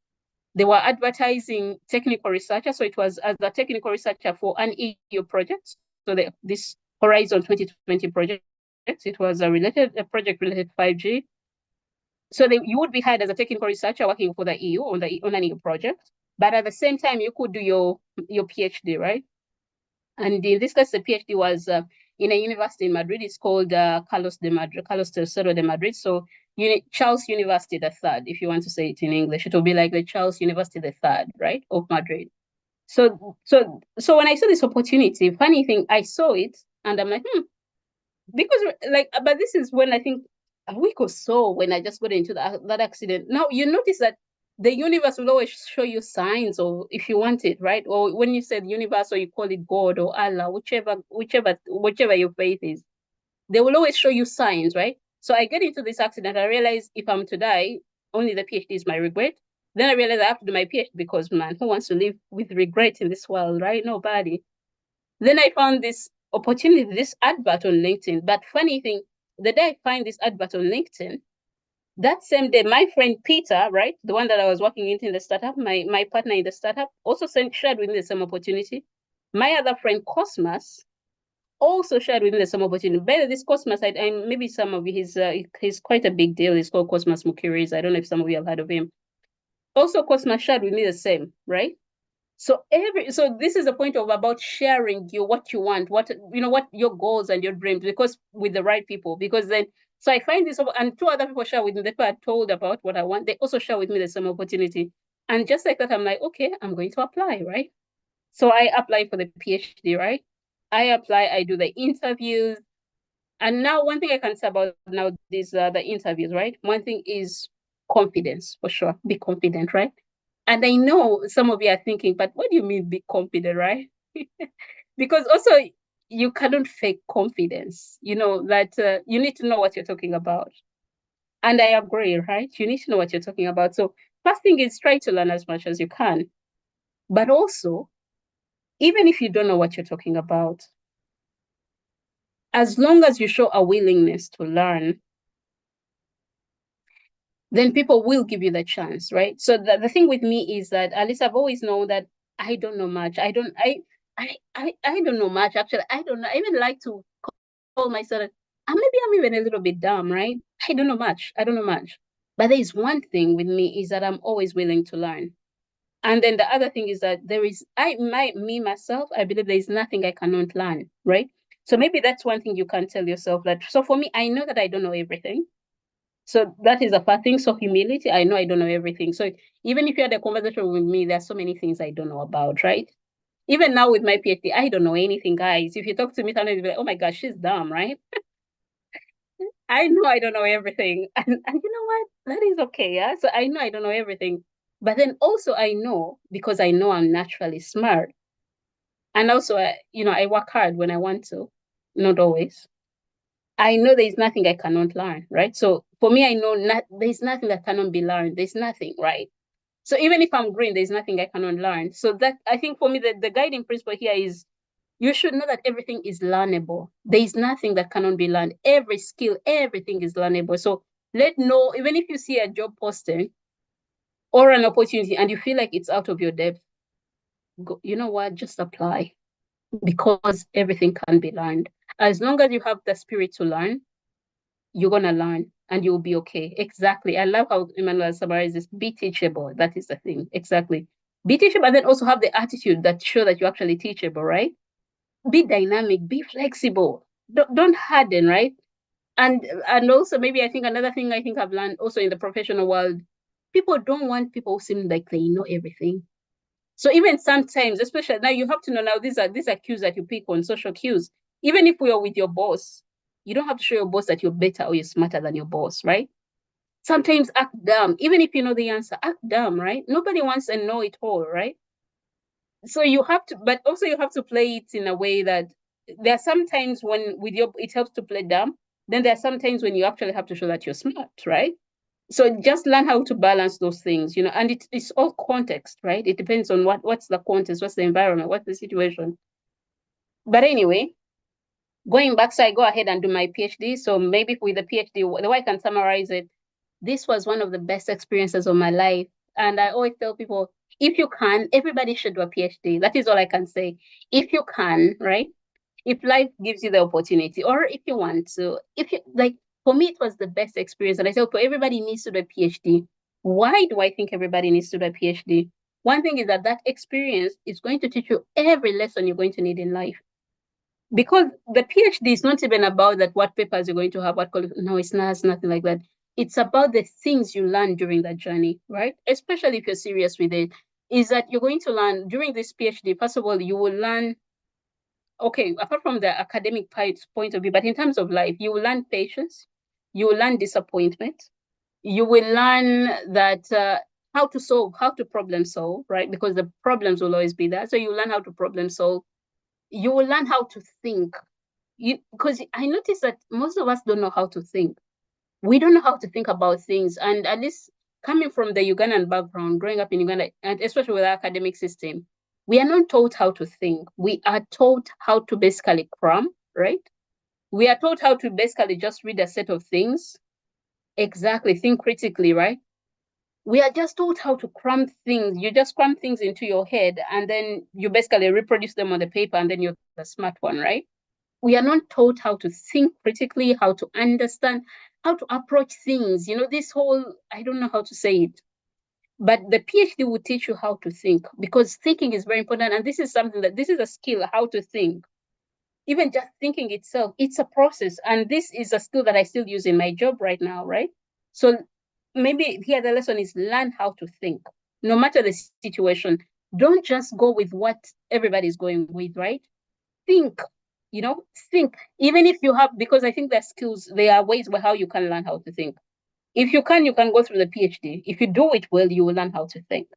they were advertising technical researcher. So it was as a technical researcher for an EU project. So this Horizon 2020 project, it was a project related to 5G. So you would be hired as a technical researcher working for the EU on an EU project. But at the same time, you could do your PhD, right? And in this case, the PhD was in a university in Madrid. It's called Carlos III de Madrid. So Charles University the Third, if you want to say it in English, it will be like the Charles University the Third, right, of Madrid. So when I saw this opportunity, funny thing, I saw it and I'm like, because like, but this is when I think a week or so when I just got into that accident. Now you notice that the universe will always show you signs, or if you want it, right? Or when you said universe, or you call it God or Allah, whichever your faith is, they will always show you signs, right? So I get into this accident. I realize if I'm to die, only the PhD is my regret. Then I realize I have to do my PhD because, man, who wants to live with regret in this world, right? Nobody. Then I found this opportunity, this advert on LinkedIn. But funny thing, the day I find this advert on LinkedIn, that same day, my friend Peter, right, the one that I was working in the startup, my partner in the startup, also shared with me the same opportunity. My other friend Cosmas also shared with me the same opportunity. Better this Cosmas, maybe some of he's quite a big deal. He's called Cosmas Mukiris. I don't know if some of you have heard of him. Also, Cosmas shared with me the same, right? So this is the point of about sharing what you want, what your goals and your dreams, because with the right people, because then, so I find this, and two other people share with me, the people I told about what I want, they also share with me the same opportunity. And just like that, I'm like, okay, I'm going to apply, right? So I apply for the PhD, right? I apply, I do the interviews. And now one thing I can say about now these the interviews, right? One thing is confidence, for sure. Be confident, right? And I know some of you are thinking, but what do you mean be confident, right? Because also you cannot fake confidence. You know that you need to know what you're talking about. And I agree, right? You need to know what you're talking about. So first thing is try to learn as much as you can. But also, even if you don't know what you're talking about, as long as you show a willingness to learn, then people will give you the chance, right? So the thing with me is that at least I've always known that I don't know much. I don't know much, actually. I don't know. I even like to call myself, maybe I'm even a little bit dumb, right? I don't know much. I don't know much. But there is one thing with me is that I'm always willing to learn. And then the other thing is that myself, I believe there is nothing I cannot learn, right? So maybe that's one thing you can tell yourself that. So for me, I know that I don't know everything. So that is the first thing. So humility, I know I don't know everything. So even if you had a conversation with me, there's so many things I don't know about, right? Even now with my PhD, I don't know anything, guys. If you talk to me, sometimes you'll be like, oh my gosh, she's dumb, right? I know I don't know everything. And you know what? That is okay, yeah? So I know I don't know everything. But then also I know, because I know I'm naturally smart. And also, I work hard when I want to, not always. I know there's nothing I cannot learn, right? So for me, I know there's nothing that cannot be learned. There's nothing, right? So even if I'm green, there's nothing I cannot learn. So that, I think for me, the guiding principle here is you should know that everything is learnable. There is nothing that cannot be learned. Every skill, everything is learnable. So even if you see a job posting or an opportunity and you feel like it's out of your depth, you know what? Just apply, because everything can be learned. As long as you have the spirit to learn, you're gonna learn and you'll be okay. Exactly. I love how Emmanuel summarizes, be teachable. That is the thing. Exactly. Be teachable, and then also have the attitude that show that you're actually teachable, right? Be dynamic, be flexible. Don't harden, right? And also, maybe I think another thing I think I've learned also in the professional world, people don't want people who seem like they know everything. So even sometimes, especially now, you have to know now, these are cues that you pick on, social cues. Even if we are with your boss, you don't have to show your boss that you're better or you're smarter than your boss, right? Sometimes act dumb. Even if you know the answer, act dumb, right? Nobody wants to know it all, right? So you have to, but also you have to play it in a way that there are some times when it helps to play dumb. Then there are some times when you actually have to show that you're smart, right? So just learn how to balance those things, and it's all context, right? It depends on what's the context, what's the environment, what's the situation. But anyway, going back, so I go ahead and do my PhD. So maybe with the PhD, the way I can summarize it, this was one of the best experiences of my life. And I always tell people, if you can, everybody should do a PhD. That is all I can say. If you can, right? If life gives you the opportunity, or if you want to, if you like, for me, it was the best experience. And I tell people, everybody needs to do a PhD. Why do I think everybody needs to do a PhD? One thing is that experience is going to teach you every lesson you're going to need in life. Because the PhD is not even about that, what papers you're going to have, no, it's nothing like that. It's about the things you learn during that journey, right? Especially if you're serious with it, is that you're going to learn during this PhD. First of all, you will learn, okay, apart from the academic point of view, but in terms of life, you will learn patience, you will learn disappointment, you will learn that how to problem solve, right? Because the problems will always be there. So you learn how to problem solve. You will learn how to think. Because I noticed that most of us don't know how to think. We don't know how to think about things. And at least coming from the Ugandan background, growing up in Uganda, and especially with our academic system, we are not taught how to think. We are taught how to basically cram, right? We are taught how to basically just read a set of things. Exactly, think critically, right? We are just taught how to cram things. You just cram things into your head and then you basically reproduce them on the paper and then you're the smart one, right? We are not taught how to think critically, how to understand, how to approach things. This whole, I don't know how to say it, but the PhD will teach you how to think, because thinking is very important. And this is a skill, how to think. Even just thinking itself, it's a process. And this is a skill that I still use in my job right now, right? So maybe here the lesson is learn how to think, no matter the situation. Don't just go with what everybody's going with, right? Think, think, even if you have, because I think there are skills, there are ways how you can learn how to think. If you can go through the PhD. If you do it well, you will learn how to think.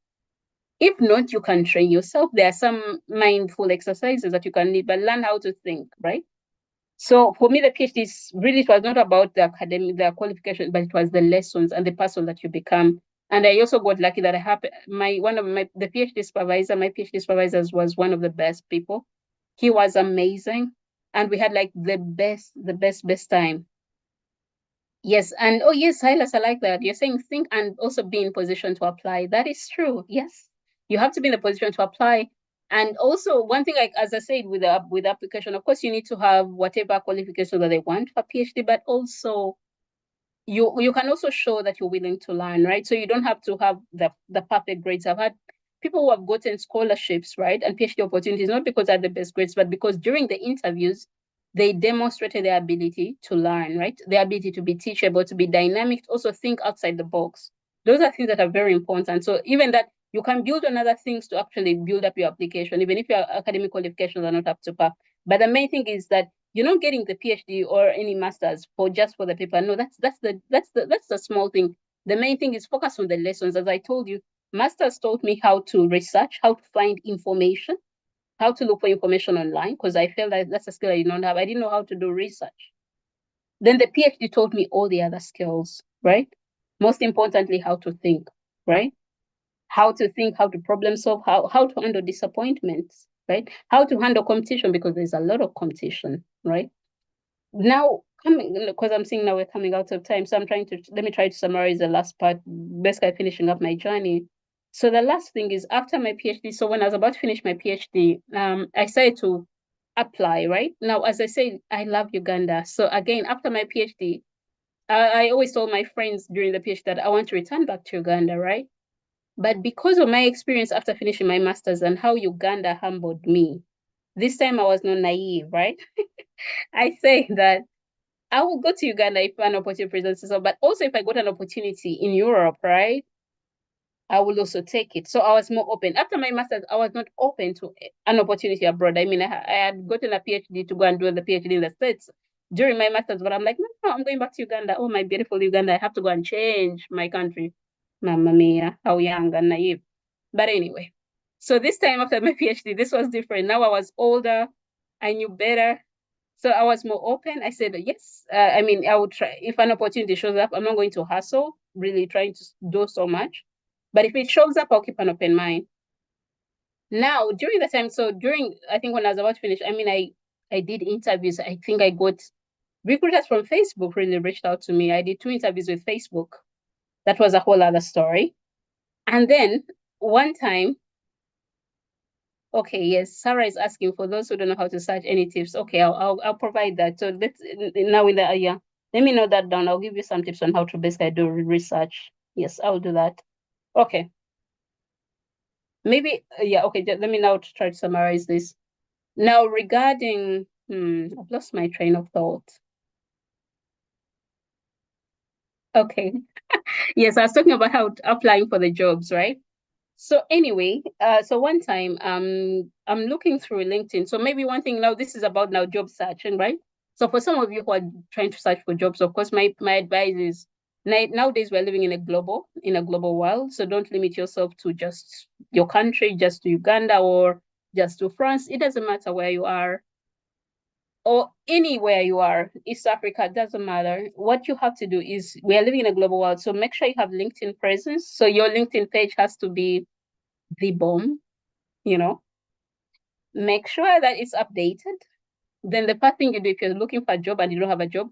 If not, you can train yourself. There are some mindful exercises that you can need, but learn how to think, right? So for me, the PhD it was not about the academic, the qualification, but it was the lessons and the person that you become. And I also got lucky that I have the PhD supervisors was one of the best people. He was amazing. And we had like the best time. Yes. And oh yes, Silas, I like that. You're saying think and also be in position to apply. That is true. Yes. You have to be in the position to apply. And also one thing, like as I said, with the application, of course, you need to have whatever qualification that they want for PhD, but also you can also show that you're willing to learn, right? So you don't have to have the perfect grades. I've had people who have gotten scholarships, right, and PhD opportunities, not because they had the best grades, but because during the interviews, they demonstrated their ability to learn, right? Their ability to be teachable, to be dynamic, to also think outside the box. Those are things that are very important. So even that, you can build on other things to actually build up your application, even if your academic qualifications are not up to par. But the main thing is that you're not getting the PhD or any masters for the paper. No, that's the small thing. The main thing is focus on the lessons. As I told you, masters taught me how to research, how to find information, how to look for information online, because I felt like that's a skill I did not have. I didn't know how to do research. Then the PhD taught me all the other skills, right? Most importantly, how to think, right? How to think, how to problem solve, how to handle disappointments, right? How to handle competition, because there's a lot of competition, right? Now, because I'm seeing now we're coming out of time, so let me try to summarize the last part, basically finishing up my journey. So the last thing is, after my PhD, so when I was about to finish my PhD, I started to apply, right? Now, as I said, I love Uganda. So again, after my PhD, I always told my friends during the PhD that I want to return back to Uganda, right? But because of my experience after finishing my master's and how Uganda humbled me, this time I was not naive, right? I say that I will go to Uganda if an opportunity presents itself, but also if I got an opportunity in Europe, right? I will also take it. So I was more open. After my master's, I was not open to an opportunity abroad. I mean, I had gotten a PhD to go and do the PhD in the States during my master's, but I'm like, no, I'm going back to Uganda. Oh, my beautiful Uganda. I have to go and change my country. Mamma mia, how young and naive. But anyway, so this time after my PhD, this was different. Now I was older. I knew better. So I was more open. I said, yes, I mean, I would try. If an opportunity shows up, I'm not going to hustle, really trying to do so much. But if it shows up, I'll keep an open mind. Now, during the time, so I think when I was about to finish, I mean, I did interviews. I think I got recruiters from Facebook really reached out to me. I did 2 interviews with Facebook. That was a whole other story. And then one time, okay, yes, Sarah is asking for those who don't know how to search any tips. Okay, I'll provide that. So let's now in the yeah, let me note that down. I'll give you some tips on how to basically do research. Yes, I'll do that. Okay. Maybe yeah, okay, let me now try to summarize this. Now regarding I've lost my train of thought. Okay. Yes, I was talking about how applying for the jobs, right? So anyway, so one time I'm looking through LinkedIn. So maybe one thing now, this is about now job searching, right? So for some of you who are trying to search for jobs, of course, my advice is nowadays we're living in a global world. So don't limit yourself to just your country, just to Uganda or just to France. It doesn't matter where you are or anywhere you are, East Africa, doesn't matter. What you have to do is we are living in a global world. So make sure you have LinkedIn presence. So your LinkedIn page has to be the bomb, you know, make sure that it's updated. Then the first thing you do if you're looking for a job and you don't have a job,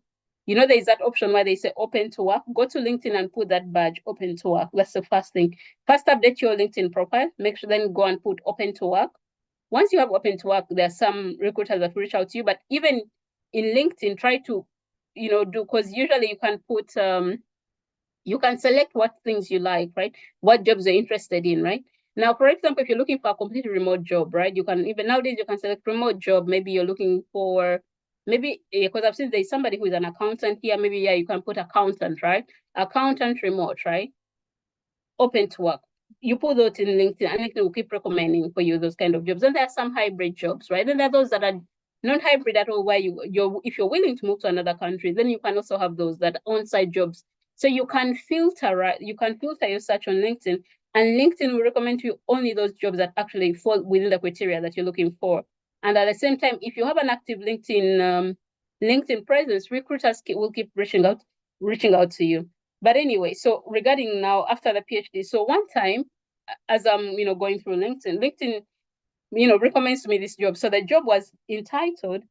you know, there's that option where they say open to work. Go to LinkedIn and put that badge open to work. That's the first thing. First, update your LinkedIn profile. Make sure then go and put open to work. Once you have open to work, there are some recruiters that reach out to you. But even in LinkedIn, try to, do, because usually you can put you can select what things you like, right? What jobs you're interested in, right? Now, for example, if you're looking for a completely remote job, right? You can even nowadays you can select remote job. Maybe you're looking for because I've seen there's somebody who is an accountant here. Maybe you can put accountant, right? Accountant remote, right? Open to work. You put those in LinkedIn, and LinkedIn will keep recommending for you those kind of jobs. And there are some hybrid jobs, right? And there are those that are not hybrid at all, where if you're willing to move to another country, then you can also have those that on-site jobs. So you can filter, right? You can filter your search on LinkedIn, and LinkedIn will recommend to you only those jobs that actually fall within the criteria that you're looking for. And at the same time, if you have an active LinkedIn presence, recruiters will keep reaching out to you. But anyway, so regarding now after the PhD, so one time as I'm going through LinkedIn recommends to me this job. So the job was entitled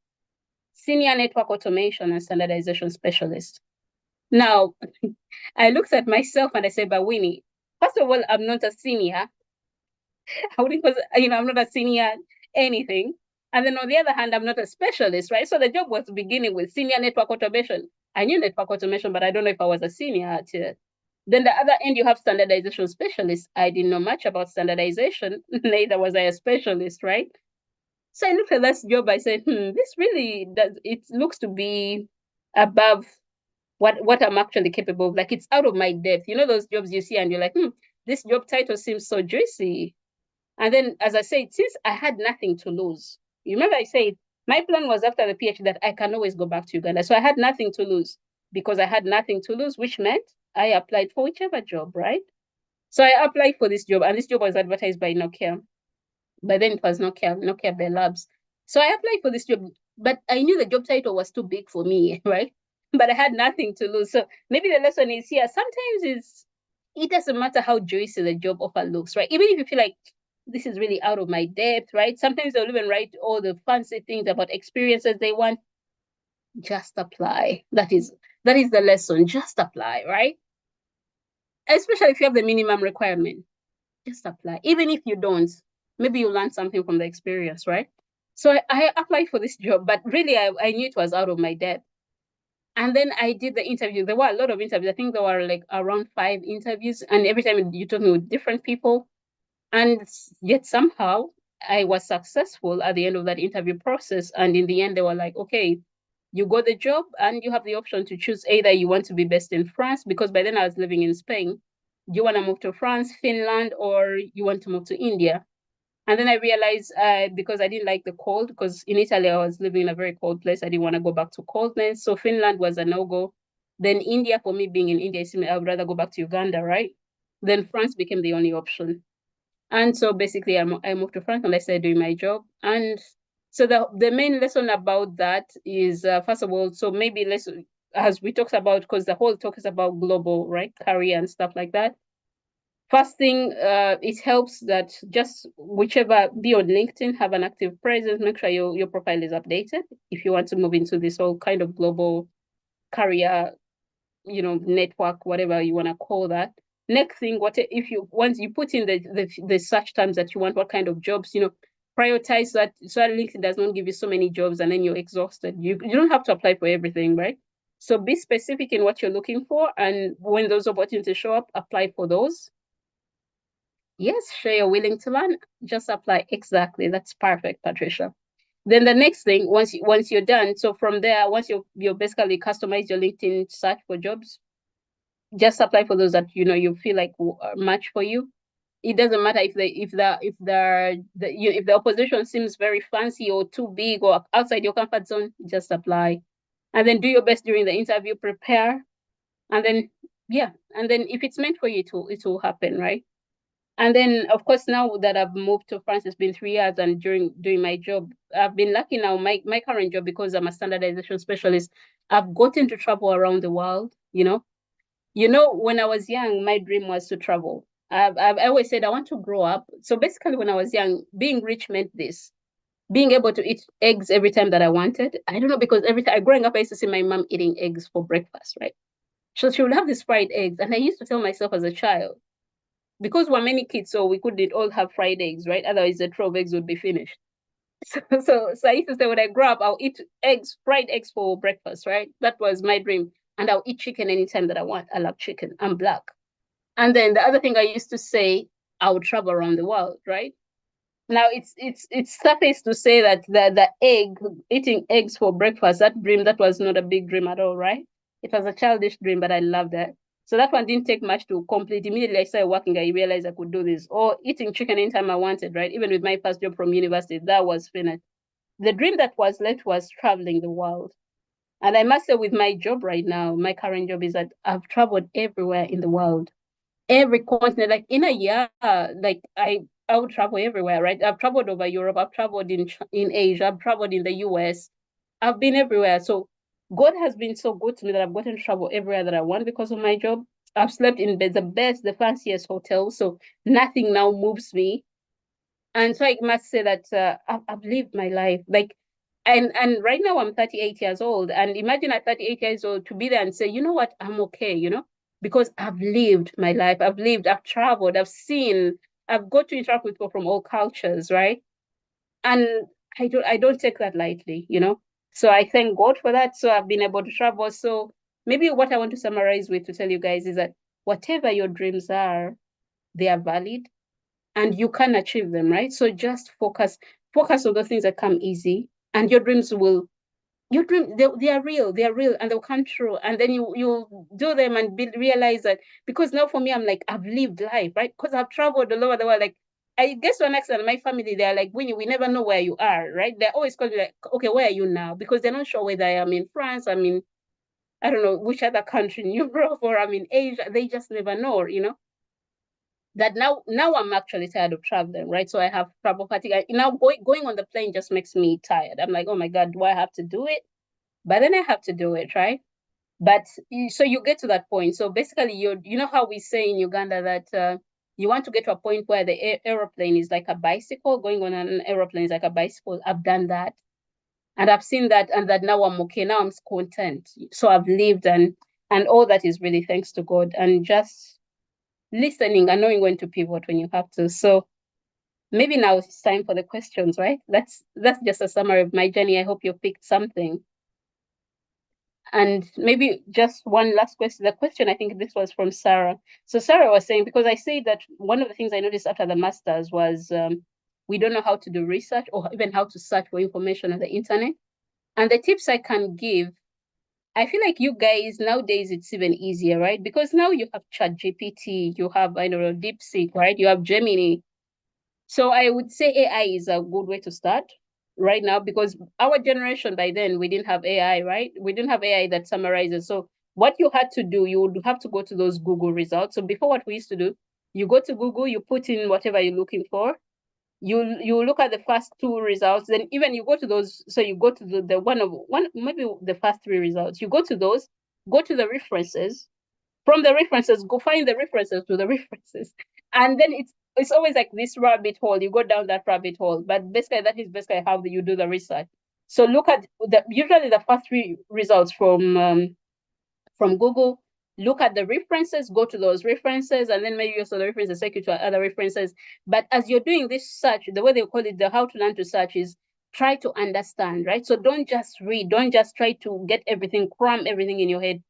Senior Network Automation and Standardization Specialist. Now, I looked at myself and I said, but Winnie, first of all, I'm not a senior. I'm not a senior anything. And then on the other hand, I'm not a specialist, right? So the job was beginning with Senior Network Automation. I knew network automation, but I don't know if I was a senior at it. Then the other end, you have standardization specialists. I didn't know much about standardization, neither was I a specialist, right? So I looked at this job, I said, this really does, it looks to be above what I'm actually capable of. Like, it's out of my depth. You know those jobs you see and you're like, this job title seems so juicy. And then, as I said, since I had nothing to lose, you remember I said, my plan was after the PhD that I can always go back to Uganda. So I had nothing to lose. Because I had nothing to lose, which meant I applied for whichever job, right? So I applied for this job, and this job was advertised by Nokia. But then it was Nokia Bell Labs. So I applied for this job, but I knew the job title was too big for me, right? But I had nothing to lose. So maybe the lesson is here. Sometimes it doesn't matter how juicy the job offer looks, right? Even if you feel like this is really out of my depth, right? Sometimes they'll even write all the fancy things about experiences they want. Just apply. That is the lesson. Just apply, right? Especially if you have the minimum requirement. Just apply. Even if you don't, maybe you learn something from the experience, right? So I applied for this job, but really I knew it was out of my depth. And then I did the interview. There were a lot of interviews. I think there were like around 5 interviews, and every time you're talking with different people. And yet somehow I was successful at the end of that interview process. And in the end, they were like, okay, you got the job and you have the option to choose either you want to be based in France, because by then I was living in Spain. Do you want to move to France, Finland, or you want to move to India? And then I realized because I didn't like the cold, because in Italy I was living in a very cold place. I didn't want to go back to coldness. So Finland was a no-go. Then India, for me being in India, I would rather go back to Uganda, right? Then France became the only option. And so basically I moved to France and I started doing my job. And so the main lesson about that is, first of all, so maybe let's, as we talked about, because the whole talk is about global, right, career and stuff like that. First thing, it helps that just whichever, be on LinkedIn, have an active presence, make sure your profile is updated if you want to move into this whole kind of global career, network, whatever you want to call that. Next thing, what if you once you put in the search terms that you want, what kind of jobs, prioritize that so that LinkedIn does not give you so many jobs and then you're exhausted. You don't have to apply for everything, right? So be specific in what you're looking for, and when those opportunities show up, apply for those. Yes, sure, you're willing to learn, just apply. Exactly. That's perfect, Patricia. Then the next thing, once you're done, so from there, once you basically customize your LinkedIn search for jobs, just apply for those that you feel like match for you. It doesn't matter if the opposition seems very fancy or too big or outside your comfort zone, just apply. And then do your best during the interview, prepare, and then yeah, and then if it's meant for you, it will happen, right? And then, of course, now that I've moved to France, it's been 3 years, and during doing my job, I've been lucky now. My current job, because I'm a standardization specialist, I've gotten to travel around the world. When I was young, my dream was to travel. I've always said I want to grow up. So basically, when I was young, being rich meant this: being able to eat eggs every time that I wanted. I don't know, because every time growing up, I used to see my mom eating eggs for breakfast, right? So she would have these fried eggs, and I used to tell myself as a child, because we're many kids, so we couldn't all have fried eggs, right? Otherwise, the 12 eggs would be finished. So I used to say, when I grow up, I'll eat eggs, fried eggs for breakfast, right? That was my dream. And I'll eat chicken anytime that I want. I love chicken. I'm black. And then the other thing I used to say, I would travel around the world, right? Now it's surface to say that eating eggs for breakfast, that was not a big dream at all, right? It was a childish dream, but I loved that. So that one didn't take much to complete. Immediately I started working, I realized I could do this. Or eating chicken anytime I wanted, right? Even with my first job from university, that was finished. The dream that was left was traveling the world. And I must say, with my job right now, my current job, is that I've traveled everywhere in the world, every continent. Like in a year, like I would travel everywhere, right? I've traveled over Europe, I've traveled in Asia, I've traveled in the US, I've been everywhere. So God has been so good to me that I've gotten to travel everywhere that I want because of my job. I've slept in the best, the fanciest hotels, so nothing now moves me. And so I must say that I've lived my life, like, and right now I'm 38 years old, and imagine at 38 years old to be there and say, you know what, I'm okay, because I've lived my life, I've traveled, I've seen, I've got to interact with people from all cultures, right? And I don't take that lightly. So I thank God for that. So I've been able to travel. So maybe what I want to summarize with to tell you guys is that whatever your dreams are, they are valid and you can achieve them, right? So just focus on those things that come easy, and they are real, and they'll come true. And then you do them and realize that, because now for me, I'm like, I've lived life, right? Because I've traveled all over the world. Like, I guess one next, and my family, they're like, Winnie, we never know where you are, right? They're always calling me like, okay, where are you now? Because they're not sure whether I am in France, I don't know which other country in Europe, or I'm in Asia. They just never know. that now I'm actually tired of traveling, right? So I have travel fatigue. Now going on the plane just makes me tired. I'm like, oh my God, do I have to do it? But then I have to do it, right? But so you get to that point. So basically, you know how we say in Uganda that you want to get to a point where the aeroplane is like a bicycle. Going on an aeroplane is like a bicycle. I've done that, and I've seen that, and that now I'm okay. Now I'm content. So I've lived, and all that is really thanks to God, and just listening and knowing when to pivot when you have to. So maybe now it's time for the questions, right? That's just a summary of my journey. I hope you picked something. And maybe just one last question. The question, I think this was from Sarah. So Sarah was saying, because I say that one of the things I noticed after the masters was we don't know how to do research or even how to search for information on the internet. And the tips I can give, I feel like you guys nowadays it's even easier, right? Because now you have ChatGPT, you have, I don't know, DeepSeek, right? You have Gemini. So I would say AI is a good way to start right now, because our generation by then we didn't have AI, right? We didn't have AI that summarizes. So what you had to do, you would have to go to those Google results. So before, what we used to do, you go to Google, you put in whatever you're looking for, you look at the first two results, then even you go to those, so you go to the one maybe the first three results, you go to those, go to the references, from the references, go find the references to the references. And then it's always like this rabbit hole. You go down that rabbit hole. But basically, that is basically how you do the research. So look at usually the first three results from Google. Look at the references, go to those references, and then maybe also the references take you to other references. But as you're doing this search, the way they call it, the how to learn to search is try to understand, right? So don't just read, don't just try to get everything, cram everything in your head.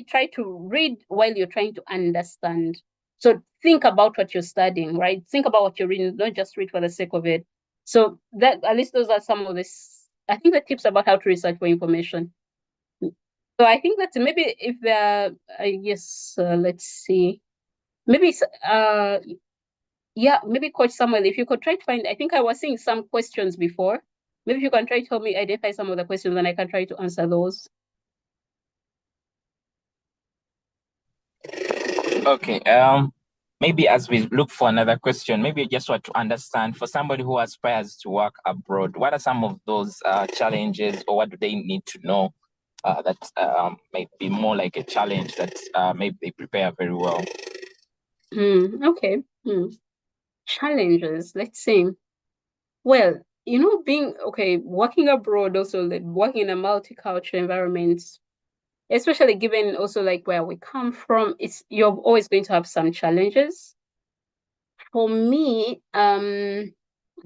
Try to read while you're trying to understand. So think about what you're studying, right? Think about what you're reading, don't just read for the sake of it. So that, at least those are some of this, I think, the tips about how to research for information. So I think that maybe if there, I guess, let's see, maybe, yeah, maybe Coach Samuel, if you could try to find, I think I was seeing some questions before. Maybe if you can try to help me identify some of the questions and I can try to answer those. Okay. Maybe as we look for another question, maybe just want to understand, for somebody who aspires to work abroad, what are some of those challenges, or what do they need to know that might be more like a challenge that maybe they prepare very well? Okay. Challenges, let's see. Well, working abroad, also like working in a multicultural environment, especially given also like where we come from, you're always going to have some challenges. For me, I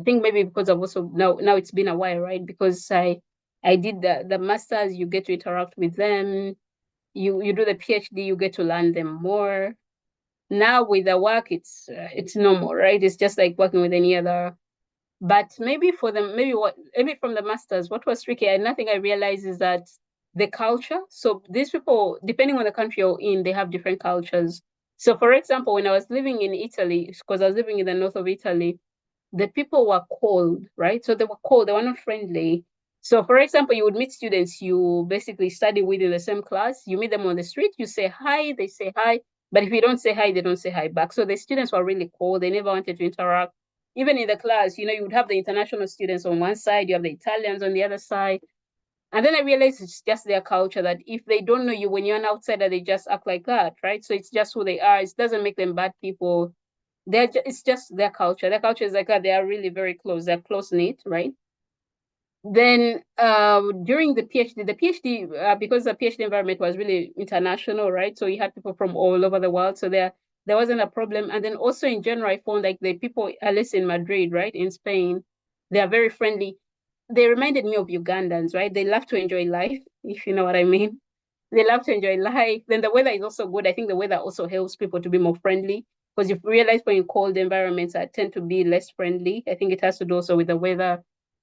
think maybe because I've also now it's been a while, right? Because I did the masters, you get to interact with them. You do the PhD, you get to learn them more. Now with the work, it's normal, right? It's just like working with any other. But maybe for them, maybe from the masters, what was tricky, and nothing I realized is that the culture. So these people, depending on the country you're in, they have different cultures. So for example, when I was living in Italy, because I was living in the north of Italy, the people were cold, right? So they were cold, they were not friendly. So for example, you would meet students you basically study with in the same class, you meet them on the street, you say hi, they say hi. But if you don't say hi, they don't say hi back. So the students were really cold, they never wanted to interact. Even in the class, you would have the international students on one side, you have the Italians on the other side. And then I realized it's just their culture, that if they don't know you, when you're an outsider, they just act like that, right? So it's just who they are. It doesn't make them bad people. It's just their culture. Their culture is like that. They are really very close. They're close knit, right? Then during the PhD, because the PhD environment was really international, right? So you had people from all over the world. So there wasn't a problem. And then also in general, I found like the people, at least in Madrid, right, in Spain, they are very friendly. They reminded me of Ugandans, right? They love to enjoy life, if you know what I mean. They love to enjoy life. Then the weather is also good. I think the weather also helps people to be more friendly, because you realize when in cold environments, I tend to be less friendly. I think it has to do also with the weather.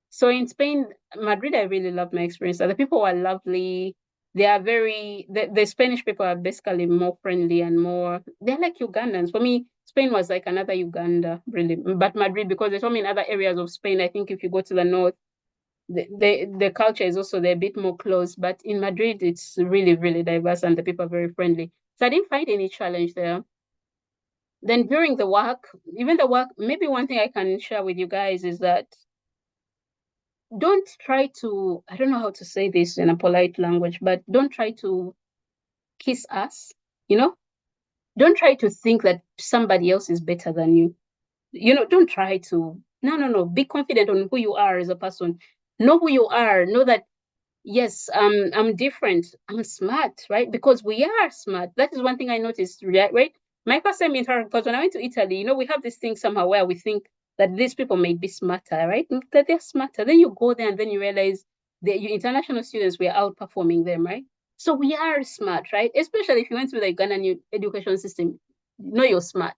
So in Spain, Madrid, I really love my experience. The people are lovely. They are the Spanish people are basically more friendly and they're like Ugandans. For me, Spain was like another Uganda, really. But Madrid, because there's so many other areas of Spain, I think if you go to the north, the culture is also they're a bit more close. But in Madrid, it's really, really diverse and the people are very friendly. So I didn't find any challenge there. Then during the work, maybe one thing I can share with you guys is that don't try to, I don't know how to say this in a polite language, but don't try to kiss us, you know? Don't try to think that somebody else is better than you. Don't try to, no. Be confident on who you are as a person. Know who you are. Know that, yes, I'm different. I'm smart, right? Because we are smart. That is one thing I noticed, right? My first time in Toronto, because when I went to Italy, we have this thing somehow where we think that these people may be smarter, right? That they're smarter. Then you go there and then you realize that you international students, we are outperforming them, right? So we are smart, right? Especially if you went through the Ghanaian education system, you're smart.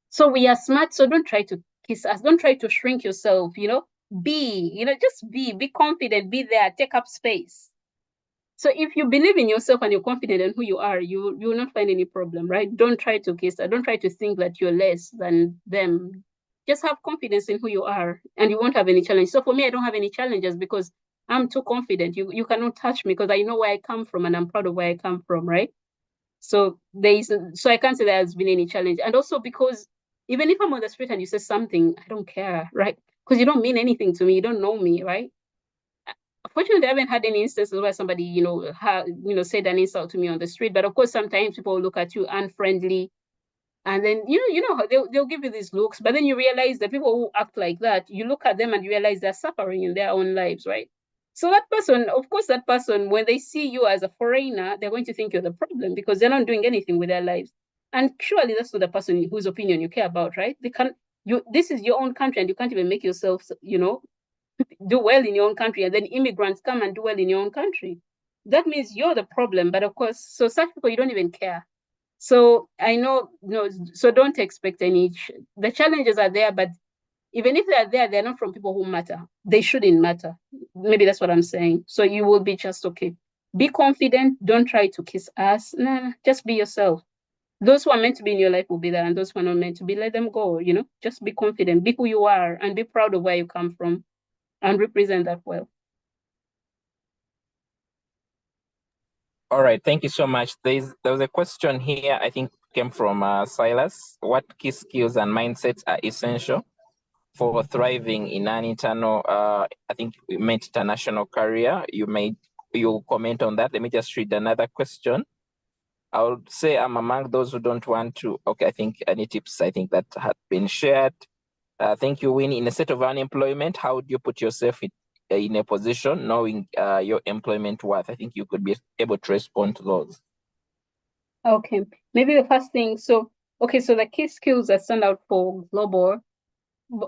So we are smart. So don't try to kiss us. Don't try to shrink yourself, just be confident, be there, take up space. So if you believe in yourself and you're confident in who you are, you will not find any problem, right? Don't try to kiss her. Don't try to think that you're less than them. Just have confidence in who you are and you won't have any challenge. So for me, I don't have any challenges because I'm too confident. You cannot touch me because I know where I come from and I'm proud of where I come from, right? So I can't say there has been any challenge. And also because even if I'm on the street and you say something, I don't care, right? Because you don't mean anything to me. You don't know me, right? Fortunately, I haven't had any instances where somebody, said an insult to me on the street. But of course, sometimes people look at you unfriendly, and then they'll give you these looks. But then you realize that people who act like that, you look at them and you realize they're suffering in their own lives, right? So that person, when they see you as a foreigner, they're going to think you're the problem because they're not doing anything with their lives. And surely that's not the person whose opinion you care about, right? This is your own country and you can't even make yourself, do well in your own country, and then immigrants come and do well in your own country. That means you're the problem. But of course, so such people, you don't even care. So I know, so don't expect the challenges are there, but even if they're there, they're not from people who matter. They shouldn't matter. Maybe that's what I'm saying. So you will be just okay. Be confident. Don't try to kiss ass. Nah, just be yourself. Those who are meant to be in your life will be there, and those who are not meant to be, let them go. Just be confident. Be who you are, and be proud of where you come from, and represent that well. All right, thank you so much. There was a question here, I think came from Silas. What key skills and mindsets are essential for thriving in an I think we meant international career? You comment on that. Let me just read another question. I would say I'm among those who don't want to. Okay, I think any tips I think that had been shared. Thank you, Winnie. In a state of unemployment, how would you put yourself in a position knowing your employment worth? I think you could be able to respond to those. Okay, maybe the first thing. So the key skills that stand out for global.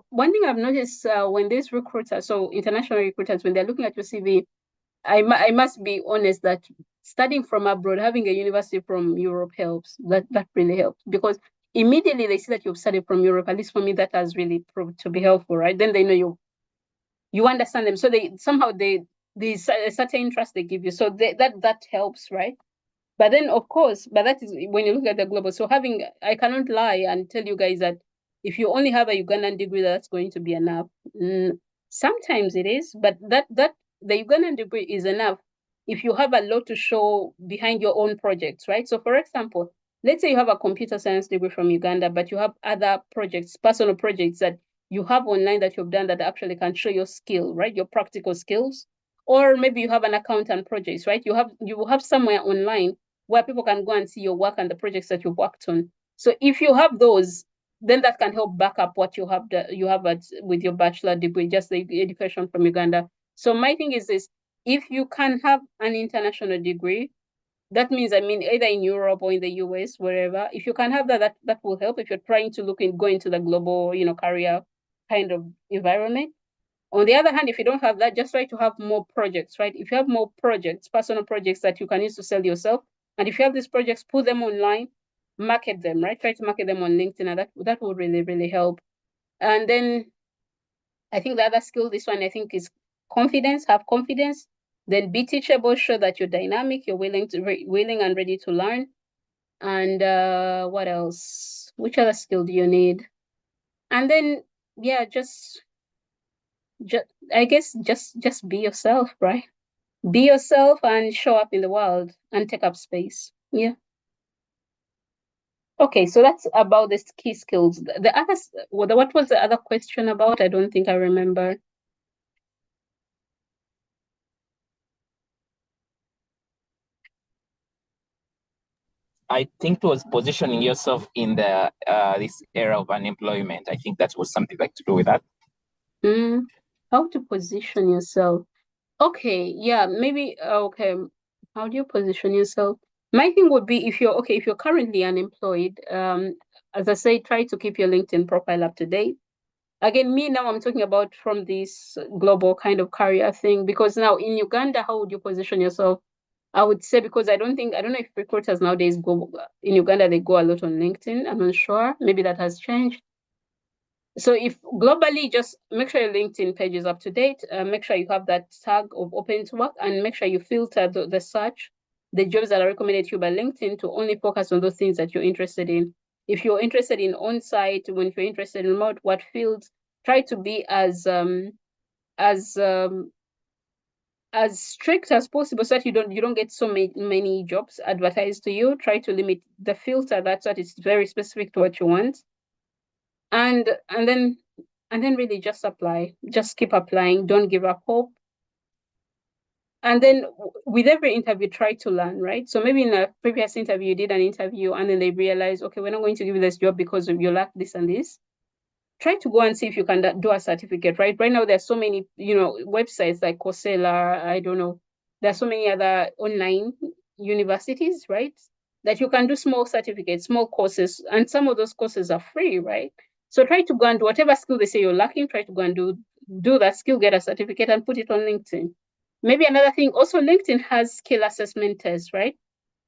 One thing I've noticed when these recruiters, so international recruiters, when they're looking at your CV, I must be honest that studying from abroad, having a university from Europe helps. That really helps because immediately they see that you've studied from Europe. At least for me, that has really proved to be helpful, right? Then they know you understand them. So there's a certain interest they give you. So that helps, right? But then, of course, that is when you look at the global. So I cannot lie and tell you guys that if you only have a Ugandan degree, that's going to be enough. Sometimes it is, but that the Ugandan degree is enough if you have a lot to show behind your own projects, right? So, for example, let's say you have a computer science degree from Uganda, but you have other projects, personal projects that you have online that you've done that actually can show your skill, right? Your practical skills. Or maybe you have an accountant projects, right? You have somewhere online where people can go and see your work and the projects that you've worked on. So if you have those, then that can help back up what you have with your bachelor degree, just the education from Uganda. So my thing is this: if you can have an international degree, that means either in Europe or in the US, wherever. If you can have that will help if you're trying to go into the global, career kind of environment. On the other hand, if you don't have that, just try to have more projects, right? If you have more projects, personal projects that you can use to sell yourself, and if you have these projects, put them online, market them, right? Try to market them on LinkedIn, and that will really, really help. And then I think the other skill, this one I think is confidence. Have confidence. Then be teachable. Show that you're dynamic. You're willing and ready to learn. And what else? Which other skill do you need? And then I guess just be yourself, right? Be yourself and show up in the world and take up space. Yeah. Okay, so that's about the key skills. The others, what was the other question about? I don't think I remember. I think it was positioning yourself in the this era of unemployment. I think that was something like to do with that. How to position yourself? Okay, yeah, maybe okay. How do you position yourself? My thing would be if you're currently unemployed, as I say, try to keep your LinkedIn profile up to date. Again, me now I'm talking about from this global kind of career thing, because now in Uganda, how would you position yourself? I would say, because I don't know if recruiters nowadays go in Uganda, they go a lot on LinkedIn. I'm not sure. Maybe that has changed. So if globally, just make sure your LinkedIn page is up to date. Make sure you have that tag of open to work, and make sure you filter the search, the jobs that are recommended to you by LinkedIn, to only focus on those things that you're interested in. If you're interested in on-site, when you're interested in remote, what fields, try to be as as strict as possible, so that you don't get so many jobs advertised to you. Try to limit the filter so that it's very specific to what you want, and then really just apply. Just keep applying. Don't give up hope. And then with every interview, try to learn, right? So maybe in a previous interview, you did an interview and then they realized, okay, we're not going to give you this job because of you lack this and this. Try to go and see if you can do a certificate, right? Right now, there's so many, websites like Coursera, I don't know. There's so many other online universities, right? That you can do small certificates, small courses, and some of those courses are free, right? So try to go and do whatever skill they say you're lacking, try to go and do that skill, get a certificate, and put it on LinkedIn. Maybe another thing, also LinkedIn has skill assessment tests, right?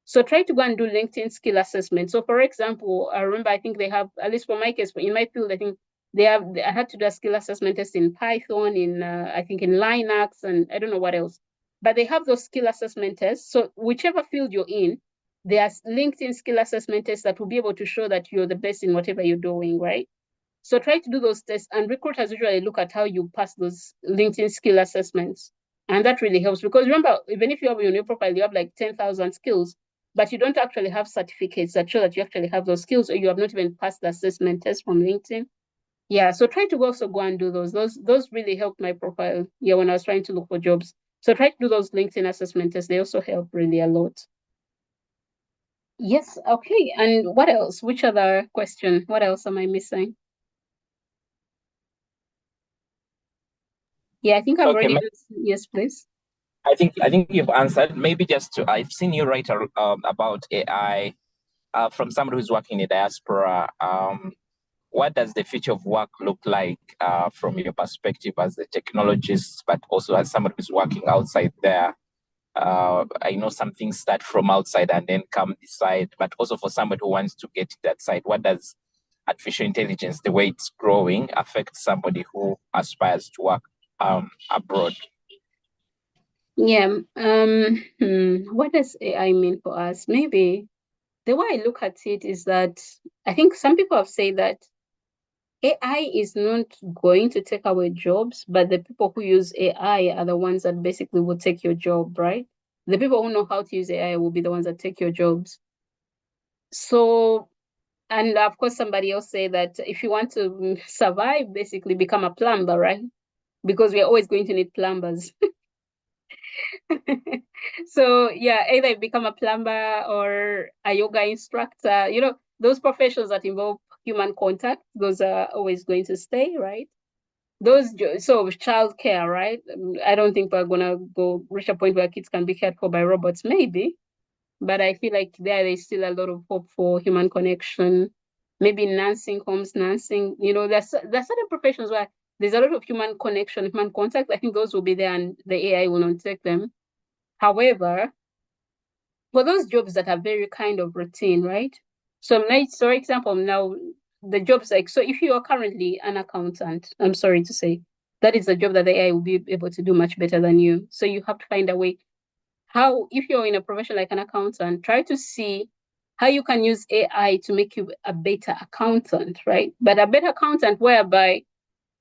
So try to go and do LinkedIn skill assessment. So for example, I remember, I think they have, at least for my case, in my field, I think I had to do a skill assessment test in Python, I think in Linux, and I don't know what else. But they have those skill assessment tests. So whichever field you're in, there's LinkedIn skill assessment tests that will be able to show that you're the best in whatever you're doing, right? So try to do those tests, and recruiters usually look at how you pass those LinkedIn skill assessments. And that really helps, because remember, even if you have your new profile, you have like 10,000 skills, but you don't actually have certificates that show that you actually have those skills, or you have not even passed the assessment test from LinkedIn. Yeah, so try to also go and do those. Those really helped my profile. Yeah, when I was trying to look for jobs. So try to do those LinkedIn assessment tests. They also help really a lot. Yes, okay. And what else? Which other question? What else am I missing? Yeah, I think I've already answered. Yes, please. I think you've answered. Maybe just to, I've seen you write about AI from somebody who's working in diaspora. What does the future of work look like from your perspective as a technologist, but also as somebody who's working outside there? I know some things start from outside and then come this side, but also for somebody who wants to get to that side, what does artificial intelligence, the way it's growing, affect somebody who aspires to work abroad? Yeah. What does AI mean for us? Maybe the way I look at it is that I think some people have said that AI is not going to take away jobs, but the people who use AI are the ones that basically will take your job, right? The people who know how to use AI will be the ones that take your jobs. So, and of course, somebody else say that if you want to survive, basically become a plumber, right? Because we're always going to need plumbers. So yeah, either become a plumber or a yoga instructor. Those professions that involve human contact, those are always going to stay, right? So childcare, right? I don't think we're gonna go reach a point where kids can be cared for by robots, maybe. But I feel like there's still a lot of hope for human connection. Maybe nursing homes, there's certain professions where there's a lot of human connection, human contact. I think those will be there, and the AI will not take them. However, for those jobs that are very kind of routine, right? So, for example, now the jobs so if you are currently an accountant, I'm sorry to say, that is a job that the AI will be able to do much better than you. So you have to find a way if you're in a profession like an accountant, try to see how you can use AI to make you a better accountant, right? But a better accountant whereby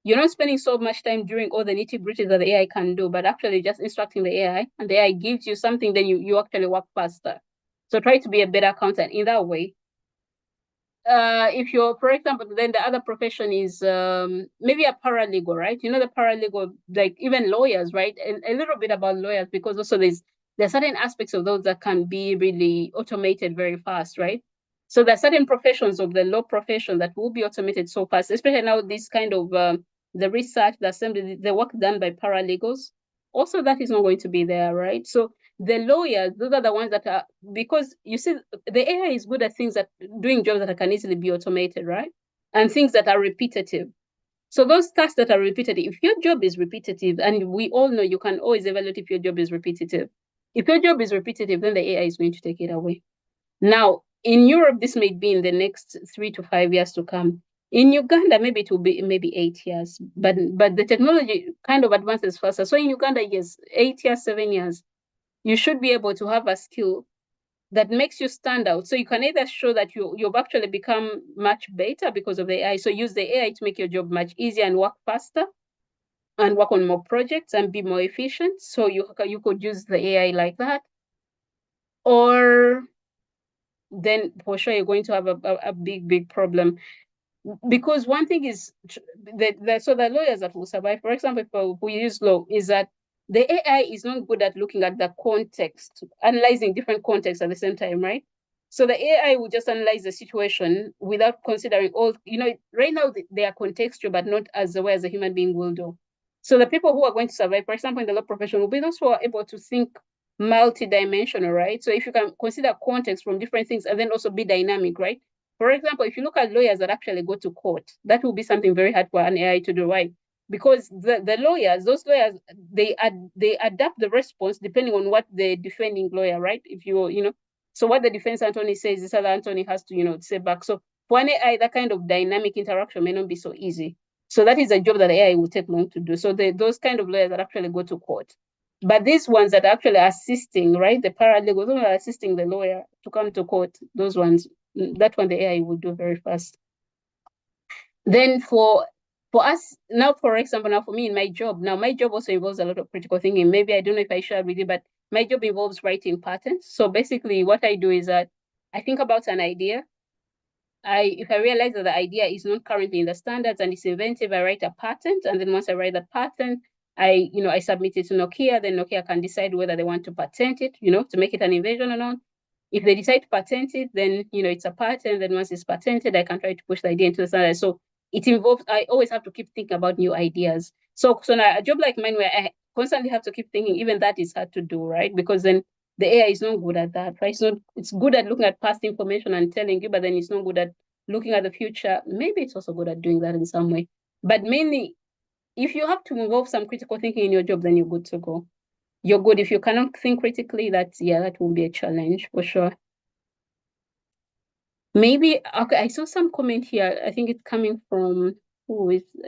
you're not spending so much time doing all the nitty-gritty that the AI can do, but actually just instructing the AI, and the AI gives you something, then you actually work faster. So try to be a better accountant in that way. if you're, for example, then the other profession is maybe a paralegal, right? You know, the paralegal, like even lawyers, right? And a little bit about lawyers, because also there are certain aspects of those that can be really automated very fast, right? So there are certain professions of the law profession that will be automated so fast, especially now this kind of the research, the assembly, the work done by paralegals. Also, that is not going to be there, right? So the lawyers, those are the ones that are, because you see, the AI is good at things that doing jobs that can easily be automated, right? And things that are repetitive. So those tasks that are repetitive, if your job is repetitive, and we all know you can always evaluate if your job is repetitive. If your job is repetitive, then the AI is going to take it away. Now, in Europe, this may be in the next 3 to 5 years to come. In Uganda, maybe it will be maybe 8 years, but the technology kind of advances faster. So in Uganda, yes, 8 years, 7 years, you should be able to have a skill that makes you stand out. So you can either show that you've actually become much better because of the AI. So use the AI to make your job much easier and work faster and work on more projects and be more efficient. So you could use the AI like that. Or then for sure you're going to have a big problem. Because one thing is so the lawyers that will survive, for example, if we use law, is that the AI is not good at looking at the context, analyzing different contexts at the same time, right? So the AI will just analyze the situation without considering all, right now they are contextual, but not as the way as a human being will do. So the people who are going to survive, for example, in the law profession, will be those who are able to think multidimensional, right? So if you can consider context from different things and then also be dynamic, right? For example, if you look at lawyers that actually go to court, that will be something very hard for an AI to do, right? Because the lawyers, those lawyers, they adapt the response depending on what the defending lawyer, right? If so what the defense attorney says, this other attorney has to, say back. So for an AI, that kind of dynamic interaction may not be so easy. So that is a job that AI will take long to do. So those kind of lawyers that actually go to court. But these ones that are actually assisting, right? The paralegals, those are assisting the lawyer to come to court, those ones, that one the AI will do very fast. Then for us now, for example, now for me in my job, now my job also involves a lot of critical thinking. Maybe I don't know if I shared with you, but my job involves writing patents. So basically what I do is that I think about an idea. If I realize that the idea is not currently in the standards and it's inventive, I write a patent. And then once I write the patent, I submit it to Nokia. Then Nokia can decide whether they want to patent it, to make it an invention or not. If they decide to patent it, then it's a patent. Then once it's patented, I can try to push the idea into the standard. So it involves, I always have to keep thinking about new ideas. So now a job like mine where I constantly have to keep thinking, even that is hard to do, right? Because then the AI is not good at that, right? It's good at looking at past information and telling you, but then it's not good at looking at the future. Maybe it's also good at doing that in some way. But mainly, if you have to involve some critical thinking in your job, then you're good to go. You're good. If you cannot think critically, that will be a challenge for sure. Maybe, okay, I saw some comment here. I think it's coming from,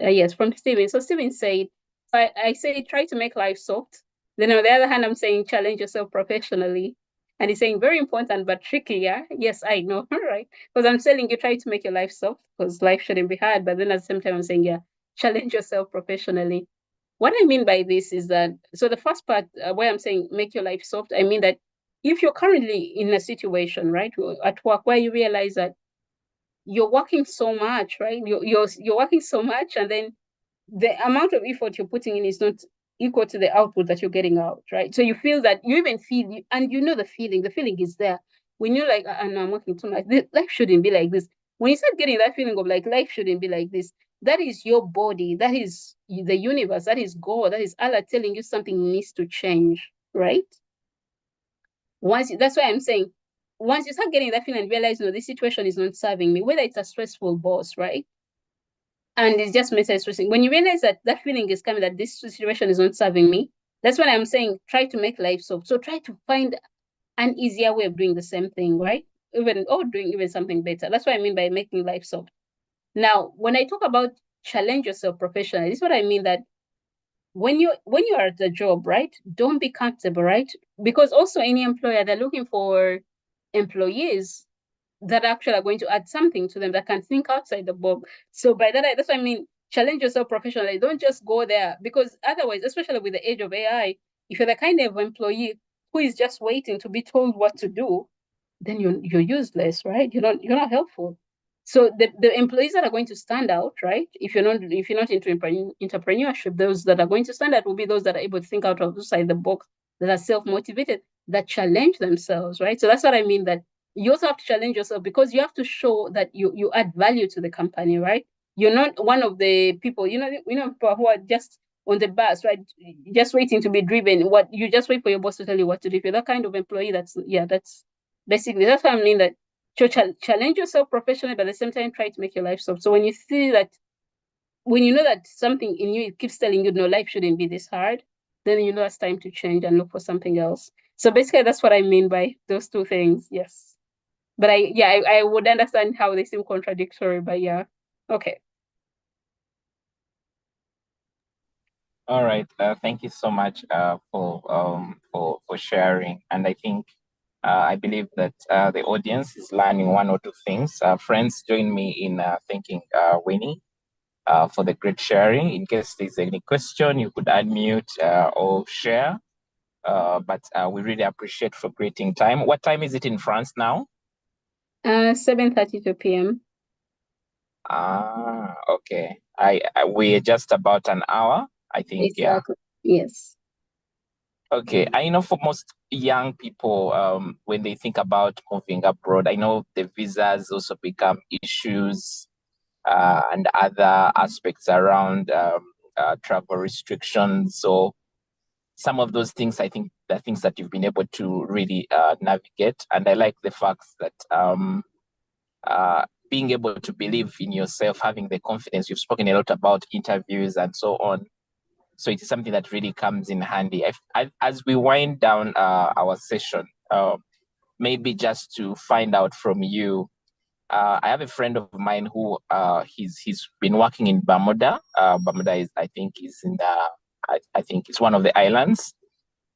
yes, from Steven. So Steven said, I say, try to make life soft. Then on the other hand, I'm saying, challenge yourself professionally. And he's saying, very important, but tricky, yeah? Yes, I know, right? Because I'm telling you, try to make your life soft, because life shouldn't be hard. But then at the same time, I'm saying, yeah, challenge yourself professionally. What I mean by this is that, so the first part where I'm saying make your life soft, I mean that if you're currently in a situation, right, at work where you realize that you're working so much, right, you're working so much, and then the amount of effort you're putting in is not equal to the output that you're getting out, right? So you feel that you even feel, and the feeling is there. When you're like, no, I'm working too much, life shouldn't be like this. When you start getting that feeling of like, life shouldn't be like this, that is your body, that is the universe, that is God, that is Allah telling you something needs to change, right? That's why I'm saying, once you start getting that feeling and realize, no, this situation is not serving me, whether it's a stressful boss, right? And it's just makes it stressing. When you realize that that feeling is coming, that this situation is not serving me, that's when I'm saying try to make life soft. So try to find an easier way of doing the same thing, right? Doing even something better. That's what I mean by making life soft. Now, when I talk about challenge yourself professionally, this is what I mean, that when you are at the job, right? Don't be comfortable, right? Because also any employer, they're looking for employees that actually are going to add something to them, that can think outside the box. So by that's what I mean, challenge yourself professionally. Don't just go there, because otherwise, especially with the age of AI, if you're the kind of employee who is just waiting to be told what to do, then you're useless, right? You're not helpful. So the employees that are going to stand out, right? If you're not into entrepreneurship, those that are going to stand out will be those that are able to think out of the box, that are self-motivated, that challenge themselves, right? So that's what I mean, that you also have to challenge yourself, because you have to show that you add value to the company, right? You're not one of the people, people who are just on the bus, right? Just waiting to be driven. What you just wait for your boss to tell you what to do. If you're that kind of employee, that's basically that's what I mean, that challenge yourself professionally, but at the same time try to make your life soft. So when you see that, when you know that something in you keeps telling you no, life shouldn't be this hard, then you know it's time to change and look for something else. So basically that's what I mean by those two things. Yes. But I would understand how they seem contradictory, but yeah. Okay. All right. Thank you so much for sharing. And I think I believe that the audience is learning one or two things. Friends, join me in thanking Winnie for the great sharing. In case there's any question, you could unmute or share. But we really appreciate for creating time. What time is it in France now? 7:32 p.m. Okay. We're just about an hour, I think. Exactly. Yeah. Yes. Okay, I know for most young people, when they think about moving abroad, I know the visas also become issues, and other aspects around travel restrictions. So some of those things, I think, the things that you've been able to really navigate. And I like the fact that being able to believe in yourself, having the confidence, you've spoken a lot about interviews and so on. So it is something that really comes in handy. As we wind down our session, maybe just to find out from you, I have a friend of mine who he's been working in Bermuda. Bermuda is, I think, is in the I think it's one of the islands.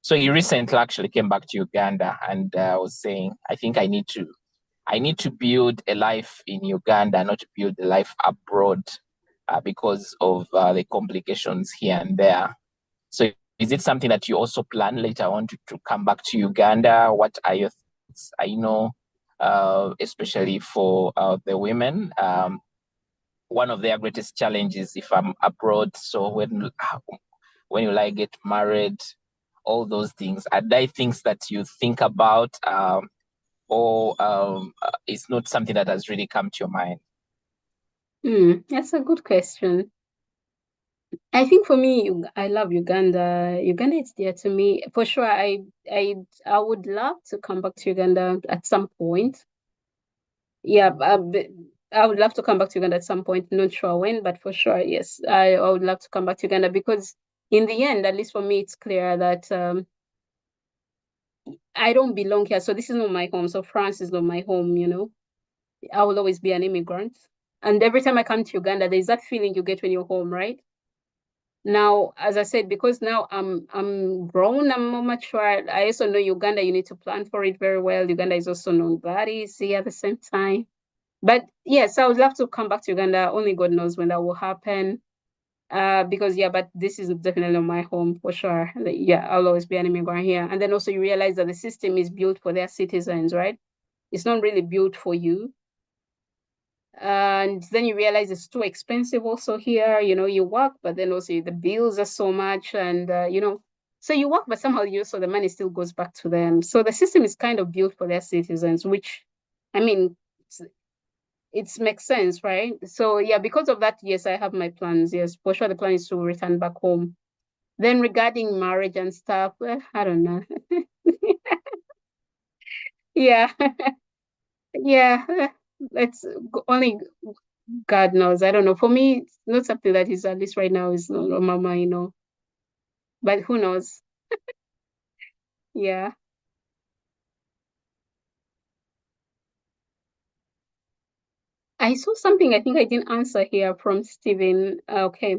So he recently actually came back to Uganda and was saying, I think I need to build a life in Uganda, not to build a life abroad, because of the complications here and there. So is it something that you also plan later on to come back to Uganda? What are your thoughts? I know, especially for the women, one of their greatest challenges if I'm abroad. So when you like get married, all those things, are they things that you think about, or it's not something that has really come to your mind? That's a good question. I think for me, I love Uganda. Uganda is dear to me for sure. I would love to come back to Uganda at some point. Yeah, I would love to come back to Uganda at some point. Not sure when, but for sure, yes, I would love to come back to Uganda, because in the end, at least for me, it's clear that I don't belong here. So this is not my home. So France is not my home. I will always be an immigrant. And every time I come to Uganda, there's that feeling you get when you're home, right? Now, as I said, because now I'm grown, I'm more mature. I also know Uganda, you need to plan for it very well. Uganda is also known body, see at the same time. But yes, I would love to come back to Uganda. Only God knows when that will happen. Because but this is definitely not my home for sure. Yeah, I'll always be an immigrant here. And then also you realize that the system is built for their citizens, right? It's not really built for you. And then you realize it's too expensive also here. You work, but then also the bills are so much, and so you work, but somehow the money still goes back to them. So the system is kind of built for their citizens, which, I mean, it makes sense, right? So yeah, because of that, yes, I have my plans. Yes, for sure, the plan is to return back home. Then regarding marriage and stuff, I don't know. Yeah, yeah. Let's only God knows. I don't know. For me, it's not something that is, at least right now, is not on my mind. But who knows? Yeah. I saw something I think I didn't answer here from Steven. Okay.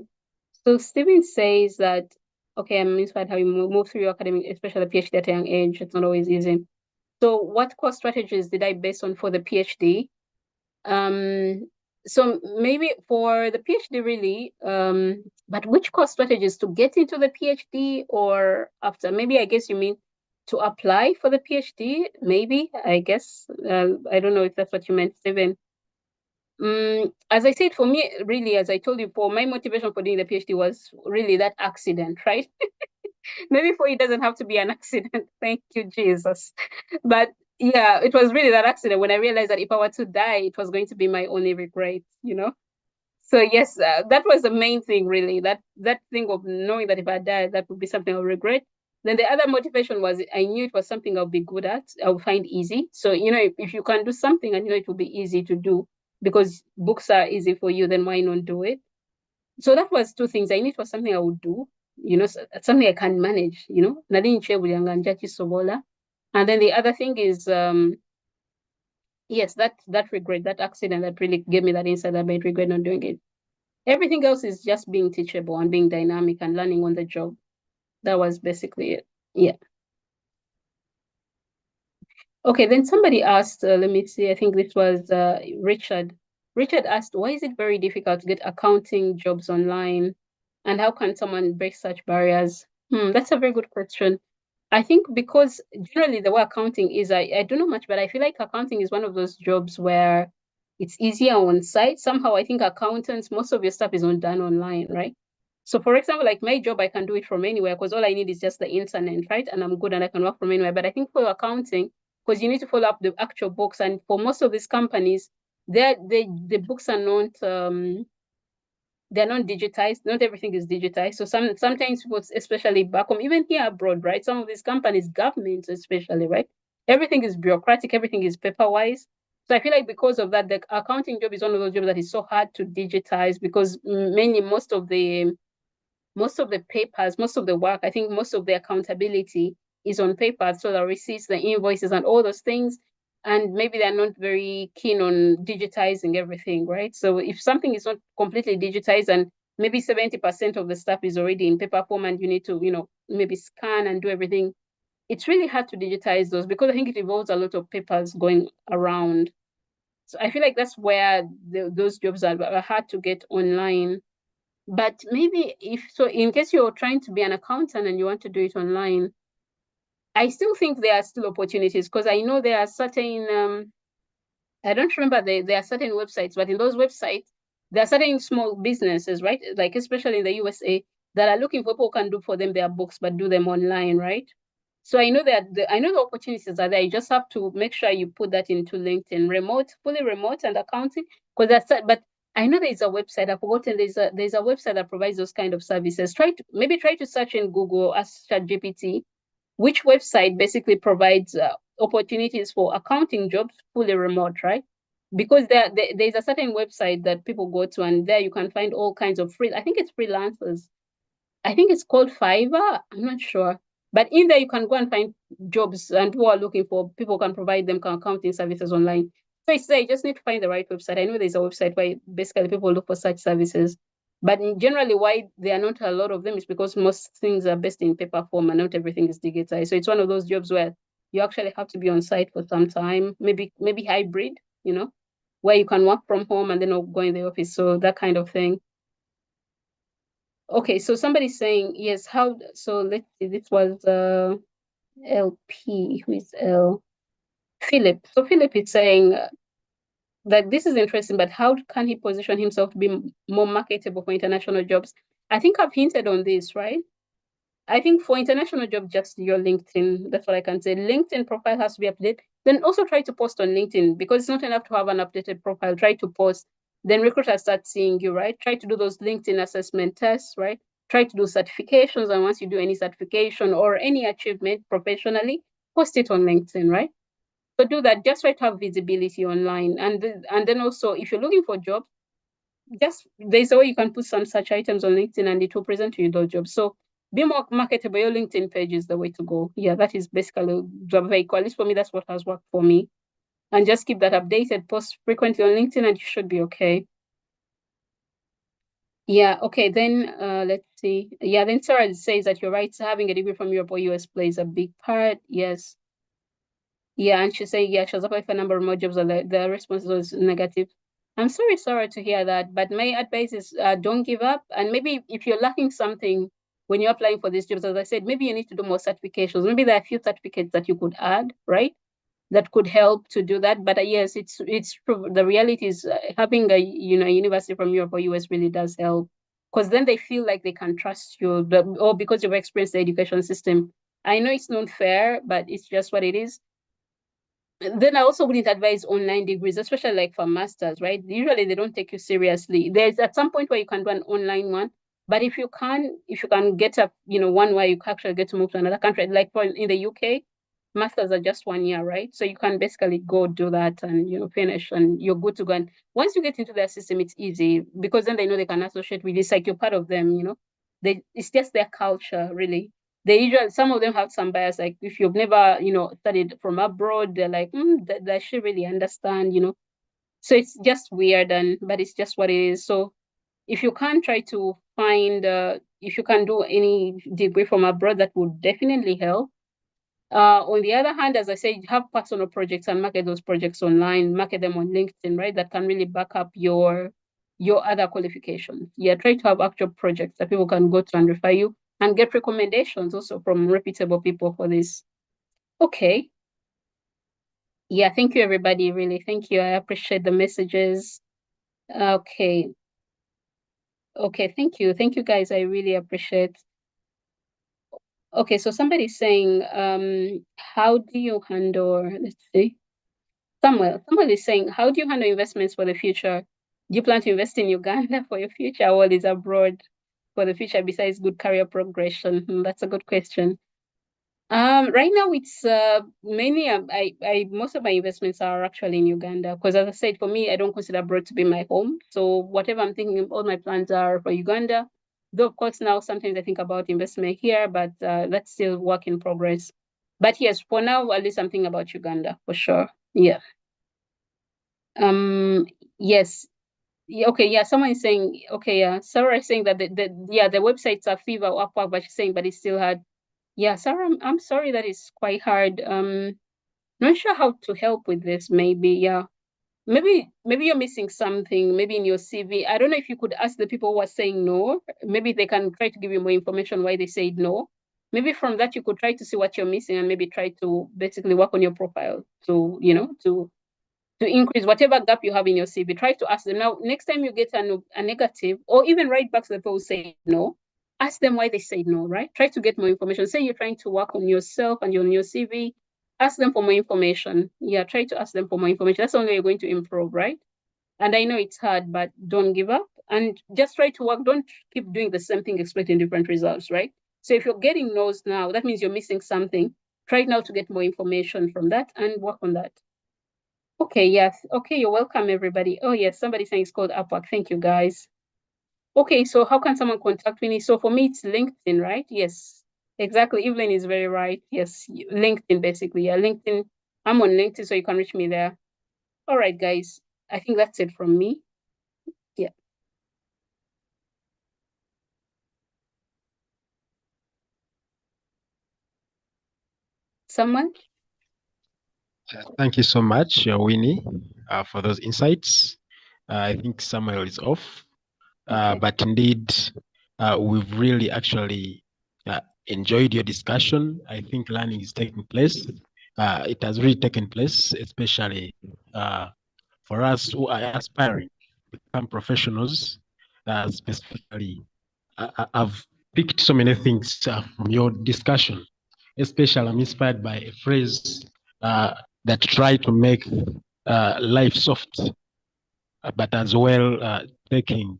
So Steven says that, okay, I'm inspired how you move through your academic, especially PhD at a young age. It's not always easy. So what core strategies did I base on for the PhD? So maybe for the PhD really, but which core strategies to get into the PhD or after? Maybe I guess you mean to apply for the PhD, maybe, I guess. I don't know if that's what you meant, Steven. As I said, for me, really, as I told you, for my motivation for doing the PhD was really that accident, right? Maybe for you, it doesn't have to be an accident. Thank you, Jesus. But yeah, it was really that accident when I realized that if I were to die, it was going to be my only regret, you know? So yes, that was the main thing, really. That thing of knowing that if I died, that would be something I'll regret. Then the other motivation was I knew it was something I'll be good at. I'll find easy. So if you can do something and it will be easy to do because books are easy for you, then why not do it? So that was two things. I knew it was something I would do. Something I can manage. Nadinche bulianganja kisobola. And then the other thing is yes, that regret, that accident that really gave me that insight that I made regret not doing it. Everything else is just being teachable and being dynamic and learning on the job. That was basically it. Yeah. Okay, then somebody asked, let me see, I think this was Richard. Richard asked, why is it very difficult to get accounting jobs online? And how can someone break such barriers? That's a very good question. I think because generally the way accounting is, I don't know much, but I feel like accounting is one of those jobs where it's easier on site. Somehow I think accountants, most of your stuff is done online, right? So for example, like my job, I can do it from anywhere because all I need is just the internet, right? And I'm good and I can work from anywhere. But I think for accounting, because you need to follow up the actual books, and for most of these companies, the books are not they're not digitized. Not everything is digitized. So sometimes people, especially back home, even here abroad, right? Some of these companies, governments especially, right? Everything is bureaucratic, everything is paper-wise. So I feel like because of that, the accounting job is one of those jobs that is so hard to digitize because mainly most of the papers, most of the work, I think most of the accountability is on paper. So the receipts, the invoices, and all those things. And maybe they're not very keen on digitizing everything, right? So if something is not completely digitized and maybe 70% of the stuff is already in paper form and you need to, maybe scan and do everything, it's really hard to digitize those because I think it involves a lot of papers going around. So I feel like that's where those jobs are hard to get online. But maybe in case you're trying to be an accountant and you want to do it online, I still think there are still opportunities because I know there are certain, I don't remember, there are certain websites, but in those websites, there are certain small businesses, right? Like especially in the USA, that are looking for people who can do for them their books, but do them online, right? So I know I know the opportunities are there. You just have to make sure you put that into LinkedIn, fully remote and accounting, because but I know there's a website. I've forgotten. There's a website that provides those kind of services. Try to search in Google, ask ChatGPT, which website basically provides opportunities for accounting jobs fully remote, right? Because there's a certain website that people go to, and there you can find all kinds of I think it's freelancers. I think it's called Fiverr. I'm not sure. But in there, you can go and find jobs, and who are looking for people can provide them accounting services online. So it's there, you just need to find the right website. I know there's a website where basically people look for such services. But generally, why there are not a lot of them is because most things are based in paper form and not everything is digitized. So it's one of those jobs where you actually have to be on site for some time, maybe hybrid, where you can work from home and then go in the office. So that kind of thing. Okay, so somebody's saying, yes, so let's see, this was LP, who is L? Philip. So Philip is saying that this is interesting, but how can he position himself to be more marketable for international jobs? I think I've hinted on this, right? I think for international job, just your LinkedIn. That's what I can say. LinkedIn profile has to be updated. Then also try to post on LinkedIn because it's not enough to have an updated profile. Try to post. Then recruiters start seeing you, right? Try to do those LinkedIn assessment tests, right? Try to do certifications. And once you do any certification or any achievement professionally, post it on LinkedIn, right? So do that. Just try to have visibility online. And then also, if you're looking for jobs, there's a way you can put some such items on LinkedIn and it will present you those jobs. So be more marketable. Your LinkedIn page is the way to go. Yeah, that is basically job vehicle. At least for me, that's what has worked for me. And just keep that updated, post frequently on LinkedIn, and you should be okay. Yeah, okay. Then let's see. Yeah, then Sarah says that you're right. Having a degree from Europe or US plays a big part. Yes. Yeah, and she's saying, yeah, she was applied for a number of more jobs, and the response was negative. I'm sorry to hear that, but my advice is don't give up. And maybe if you're lacking something when you're applying for these jobs, as I said, maybe you need to do more certifications. Maybe there are a few certificates that you could add, right? that could help to do that. But yes, it's true. The reality is having a university from Europe or US really does help, because then they feel like they can trust you, or because you've experienced the education system. I know it's not fair, but it's just what it is. Then I also wouldn't advise online degrees, especially like for masters, right? Usually they don't take you seriously. There's at some point where you can do an online one, but if you can get a one where you can actually get to move to another country, like in the UK, masters are just 1 year, right? So you can basically go do that and finish, and you're good to go. And once you get into their system, it's easy because then they know they can associate with you. It's like you're part of them. It's just their culture, really. They usually, some of them have some bias, like if you've never studied from abroad, they're like that she really understand. So it's just weird, but it's just what it is. So if you can try to find if you can do any degree from abroad, that would definitely help. On the other hand, as I said, have personal projects and market those projects online, market them on LinkedIn, right? That can really back up your other qualifications. Yeah, try to have actual projects that people can go to and refer you, and get recommendations also from reputable people for this. Okay. Yeah, thank you, everybody. Really, thank you. I appreciate the messages. Okay. Okay, thank you. Thank you, guys. I really appreciate. Okay, so somebody's saying, how do you handle, let's see. Samuel is saying, how do you handle investments for the future? Do you plan to invest in Uganda for your future, or is abroad for the future besides good career progression? That's a good question. Right now it's mainly I most of my investments are actually in Uganda, because as I said, for me, I don't consider abroad to be my home. So whatever I'm thinking, all my plans are for Uganda. Though of course now sometimes I think about investment here, but that's still work in progress. But yes, for now, at least I'm thinking about Uganda for sure. Yeah. Yes. Yeah, okay, yeah, someone is saying, okay, yeah, Sarah is saying that the websites are Fiverr or Upwork, but she's saying, but it's still hard. Yeah, Sarah, I'm sorry that it's quite hard. Not sure how to help with this. Maybe, yeah, maybe you're missing something. Maybe in your CV. I don't know if you could ask the people who are saying no. Maybe they can try to give you more information why they said no. Maybe from that you could try to see what you're missing, and maybe try to basically work on your profile to increase whatever gap you have in your CV. Try to ask them. Now, next time you get a negative, or even write back to the people who say no, ask them why they say no, right? Try to get more information. Say you're trying to work on yourself and you're on your CV, ask them for more information. Yeah, try to ask them for more information. That's the only way you're going to improve, right? And I know it's hard, but don't give up and just try to work. Don't keep doing the same thing, expecting different results, right? So if you're getting no's now, that means you're missing something. Try now to get more information from that and work on that. Okay, yes. Okay, you're welcome, everybody. Oh, yes, somebody saying it's called Upwork. Thank you, guys. Okay, so how can someone contact me? So for me, it's LinkedIn, right? Yes, exactly. Evelyn is very right. Yes, LinkedIn, basically. Yeah, LinkedIn. I'm on LinkedIn, so you can reach me there. All right, guys. I think that's it from me. Yeah. Someone? Thank you so much, Winnie, for those insights. I think Samuel is off, Okay. but indeed, we've really actually enjoyed your discussion. I think learning is taking place. It has really taken place, especially for us who are aspiring to become professionals. Specifically, I've picked so many things from your discussion. Especially, I'm inspired by a phrase that try to make life soft, but as well taking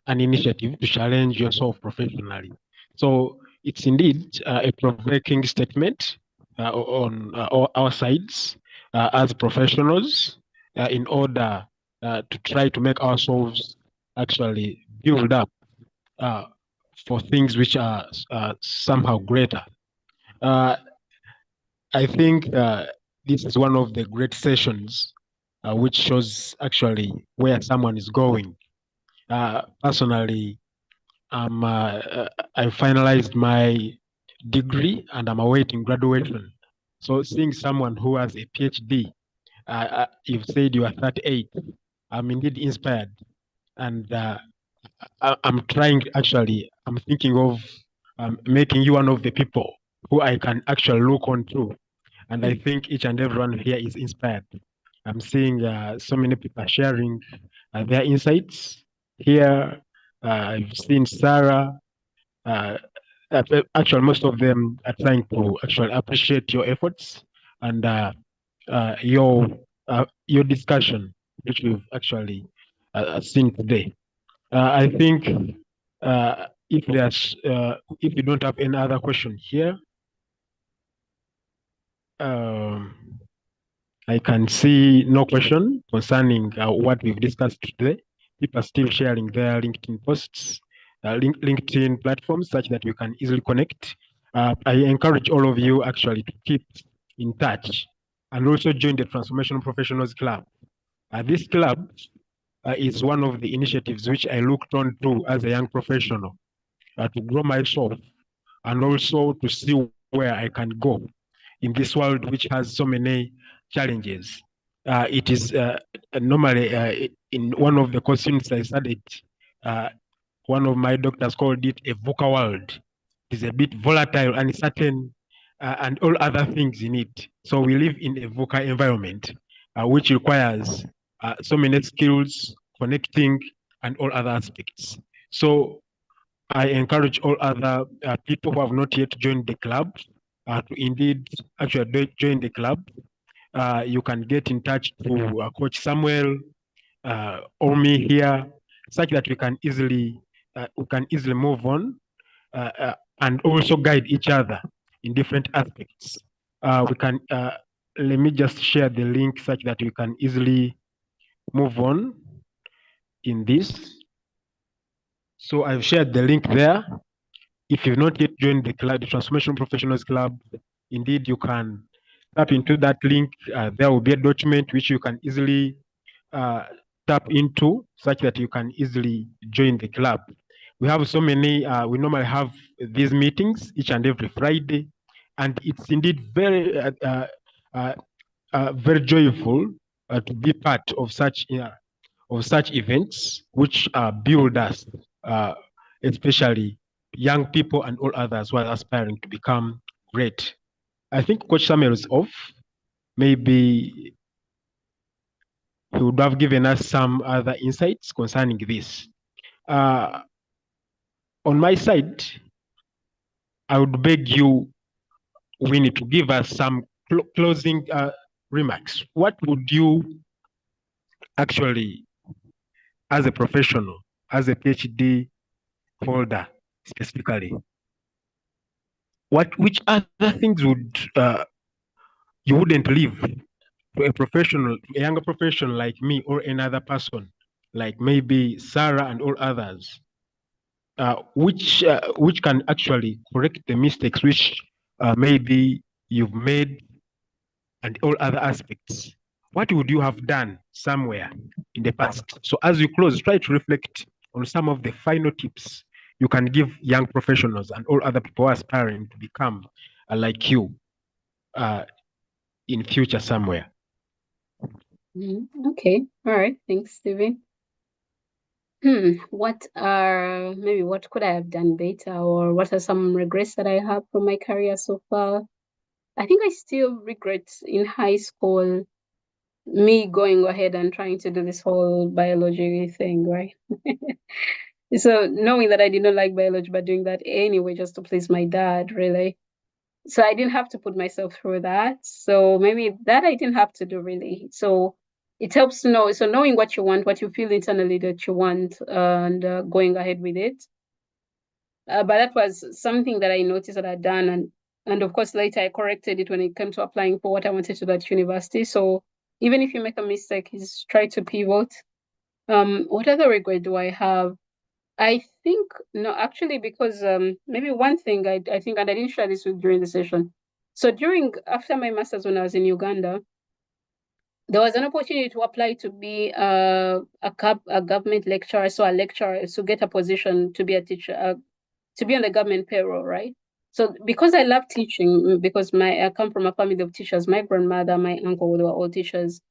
an initiative to challenge yourself professionally. So it's indeed a provoking statement on all our sides as professionals in order to try to make ourselves actually build up for things which are somehow greater. I think this is one of the great sessions which shows actually where someone is going. Personally, I finalized my degree and I'm awaiting graduation. So seeing someone who has a PhD, you've said you are 38, I'm indeed inspired. And I'm trying, actually, I'm thinking of making you one of the people who I can actually look on to And I think each and everyone here is inspired. I'm seeing so many people sharing their insights. Here, I've seen Sarah. Actually, most of them are trying to actually appreciate your efforts and your discussion, which we've actually seen today. I think if you don't have any other question here, I can see no question concerning what we've discussed today. People are still sharing their LinkedIn posts, LinkedIn platforms such that you can easily connect. I encourage all of you actually to keep in touch and also join the Transformation Professionals Club. This club is one of the initiatives which I looked on to as a young professional to grow myself and also to see where I can go in this world which has so many challenges. It is normally in one of the questions I studied, one of my doctors called it a VUCA world. It is a bit volatile, uncertain, and all other things in it. So we live in a VUCA environment, which requires so many skills, connecting, and all other aspects. So I encourage all other people who have not yet joined the club to indeed actually join the club. You can get in touch to Coach Samuel or me here, such that we can easily move on and also guide each other in different aspects. We can let me just share the link such that we can easily move on in this. So I've shared the link there. If you've not yet joined the club, the Transformation Professionals Club, indeed you can tap into that link. There will be a document which you can easily tap into such that you can easily join the club. We have so many, we normally have these meetings each and every Friday, and it's indeed very, very joyful to be part of such events which build us, especially young people and all others who are aspiring to become great. I think Coach Samuel is off. Maybe he would have given us some other insights concerning this. On my side, I would beg you, Winnie, to give us some closing remarks. What would you actually, as a professional, as a PhD holder specifically, which other things would you wouldn't leave to a professional, a younger professional like me or another person, like maybe Sarah and all others, which can actually correct the mistakes which maybe you've made and all other aspects? What would you have done somewhere in the past? So as you close, try to reflect on some of the final tips you can give young professionals and all other people aspiring to become like you in future somewhere. Okay, all right, thanks, Stephen. What could I have done better, or what are some regrets that I have from my career so far? I think I still regret in high school me going ahead and trying to do this whole biology thing, right? So knowing that I did not like biology, but doing that anyway just to please my dad, really. So I didn't have to put myself through that. So maybe that I didn't have to do, really. So it helps to know. So knowing what you want, what you feel internally that you want, and going ahead with it. But that was something that I noticed that I'd done, and of course later I corrected it when it came to applying for what I wanted to do at university. So even if you make a mistake, is try to pivot. What other regret do I have? I think no, actually, because maybe one thing I think, and I didn't share this with during the session. So after my master's when I was in Uganda, there was an opportunity to apply to be a government lecturer, so a lecturer, to get a position to be a teacher, to be on the government payroll, right? So because I love teaching, because I come from a family of teachers, my grandmother, my uncle, they were all teachers.